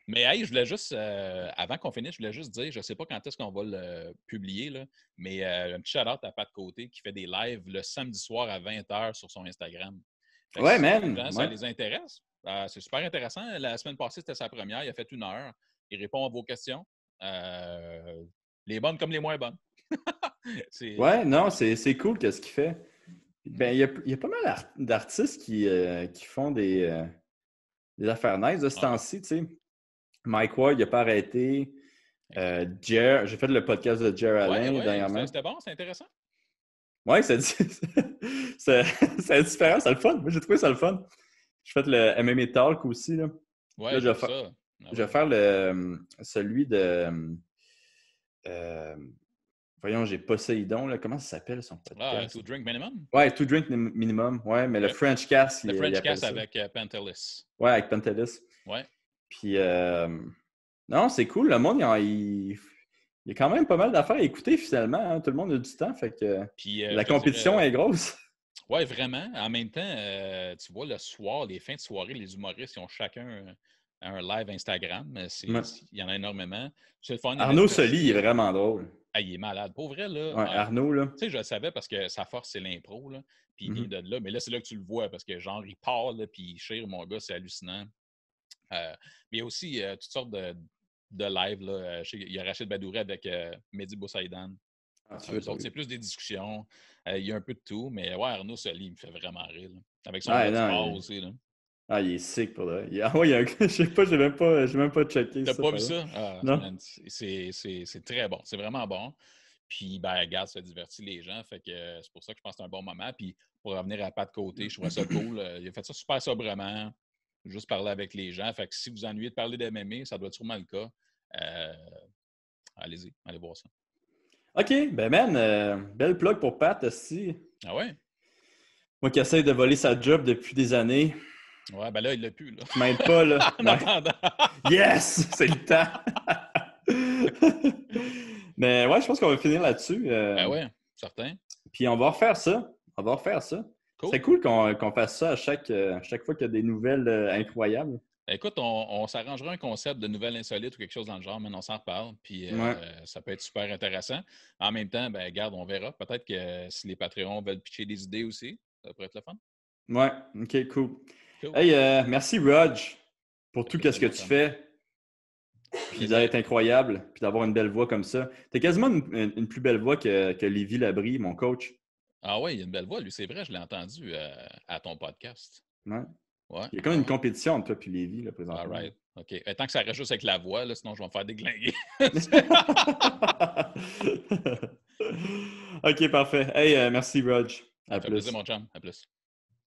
Speaker 4: Mais hey, je voulais juste, avant qu'on finisse, je voulais juste dire, je ne sais pas quand est-ce qu'on va le publier, là, mais un petit shout-out à Pat Côté qui fait des lives le samedi soir à 20h sur son Instagram.
Speaker 1: Ouais, man!
Speaker 4: Ça les intéresse. C'est super intéressant. La semaine passée, c'était sa première. Il a fait 1 heure. Il répond à vos questions. Les bonnes comme les moins bonnes.
Speaker 1: Non, c'est cool qu'est-ce qu'il fait. Il y a pas mal d'artistes qui font des affaires nice de ce temps-ci, tu sais. Mike Ward, il n'a pas arrêté. J'ai fait le podcast de Jer Alain dernièrement.
Speaker 4: C'était bon, c'est intéressant.
Speaker 1: Oui, c'est différent, c'est le fun. Moi, j'ai trouvé ça le fun. J'ai fait le MMA Talk aussi. Là.
Speaker 4: Ouais,
Speaker 1: là, je vais faire celui de... voyons, j'ai Poséidon. Là. Comment ça s'appelle son podcast?
Speaker 4: To Drink Minimum?
Speaker 1: Ouais, To Drink Minimum. Ouais, mais le French Cast.
Speaker 4: Le French Cast avec Pantelis.
Speaker 1: Ouais, avec Pantelis.
Speaker 4: Ouais.
Speaker 1: Puis, non, c'est cool. Le monde, il y a quand même pas mal d'affaires à écouter finalement. Hein. Tout le monde a du temps. Fait que la compétition est grosse.
Speaker 4: Oui, vraiment. En même temps, tu vois, le soir, les fins de soirée, les humoristes, ils ont chacun un live Instagram. Il y en a énormément. C'est le fun.
Speaker 1: Arnaud Soli, il est vraiment drôle.
Speaker 4: Ah, il est malade. Pour vrai, là.
Speaker 1: Ouais, Arnaud, là.
Speaker 4: Tu sais, je le savais parce que sa force, c'est l'impro, là. Puis il vient de là. Mais là, c'est là que tu le vois parce que, genre, il parle, là, puis il chire, mon gars, c'est hallucinant. Mais il y a aussi toutes sortes de live. Là. Il y a Rachid Badouri avec Mehdi Boussaïdan. C'est plus des discussions. Il y a un peu de tout. Mais ouais, Arnaud Soli, il me fait vraiment rire. Là. Avec son sport aussi. Là.
Speaker 1: Ah, il est sick pour là. Je sais pas, j'ai même pas checké.
Speaker 4: T'as
Speaker 1: ça.
Speaker 4: Pas vu ça?
Speaker 1: Non.
Speaker 4: Man, c'est très bon. C'est vraiment bon. Puis, regarde, ça divertit les gens. Fait que c'est pour ça que je pense que c'est un bon moment. Puis, pour revenir à Pat Côté, je trouve ça cool. Il a fait ça super sobrement. Juste parler avec les gens. Fait que si vous ennuyez de parler de MMA, ça doit être sûrement le cas. Allez-y, allez voir ça.
Speaker 1: OK, belle plug pour Pat aussi.
Speaker 4: Ah ouais?
Speaker 1: Moi qui essaie de voler sa job depuis des années.
Speaker 4: Ouais, là, il l'a plus, là.
Speaker 1: Tu m'aides pas, là.
Speaker 4: En attendant.
Speaker 1: Yes! C'est le temps! Mais ouais, je pense qu'on va finir là-dessus.
Speaker 4: Ouais, certain.
Speaker 1: Puis on va refaire ça. Cool. C'est cool qu'on fasse ça à chaque fois qu'il y a des nouvelles incroyables.
Speaker 4: Écoute, on s'arrangera un concept de nouvelles insolites ou quelque chose dans le genre, mais on s'en reparle. Puis ça peut être super intéressant. En même temps, regarde, on verra. Peut-être que si les Patreons veulent pitcher des idées aussi, ça pourrait être le fun.
Speaker 1: Ouais, OK, cool. Hey, merci, Rog, pour tout ce que tu fais. Puis d'être incroyable, puis d'avoir une belle voix comme ça. T'as quasiment une plus belle voix que Lévi Labrie, mon coach.
Speaker 4: Ah ouais, il a une belle voix, lui, c'est vrai, je l'ai entendu à ton podcast.
Speaker 1: Ouais.
Speaker 4: Ouais.
Speaker 1: Il y a comme une compétition entre toi et Lévi, là,
Speaker 4: All
Speaker 1: présentement.
Speaker 4: right. OK. Tant que ça reste juste avec la voix, là, sinon je vais me faire déglinguer.
Speaker 1: OK, parfait. Hey, merci, Rog. À
Speaker 4: Ça fait plaisir,
Speaker 1: plus.
Speaker 4: mon chum. À plus.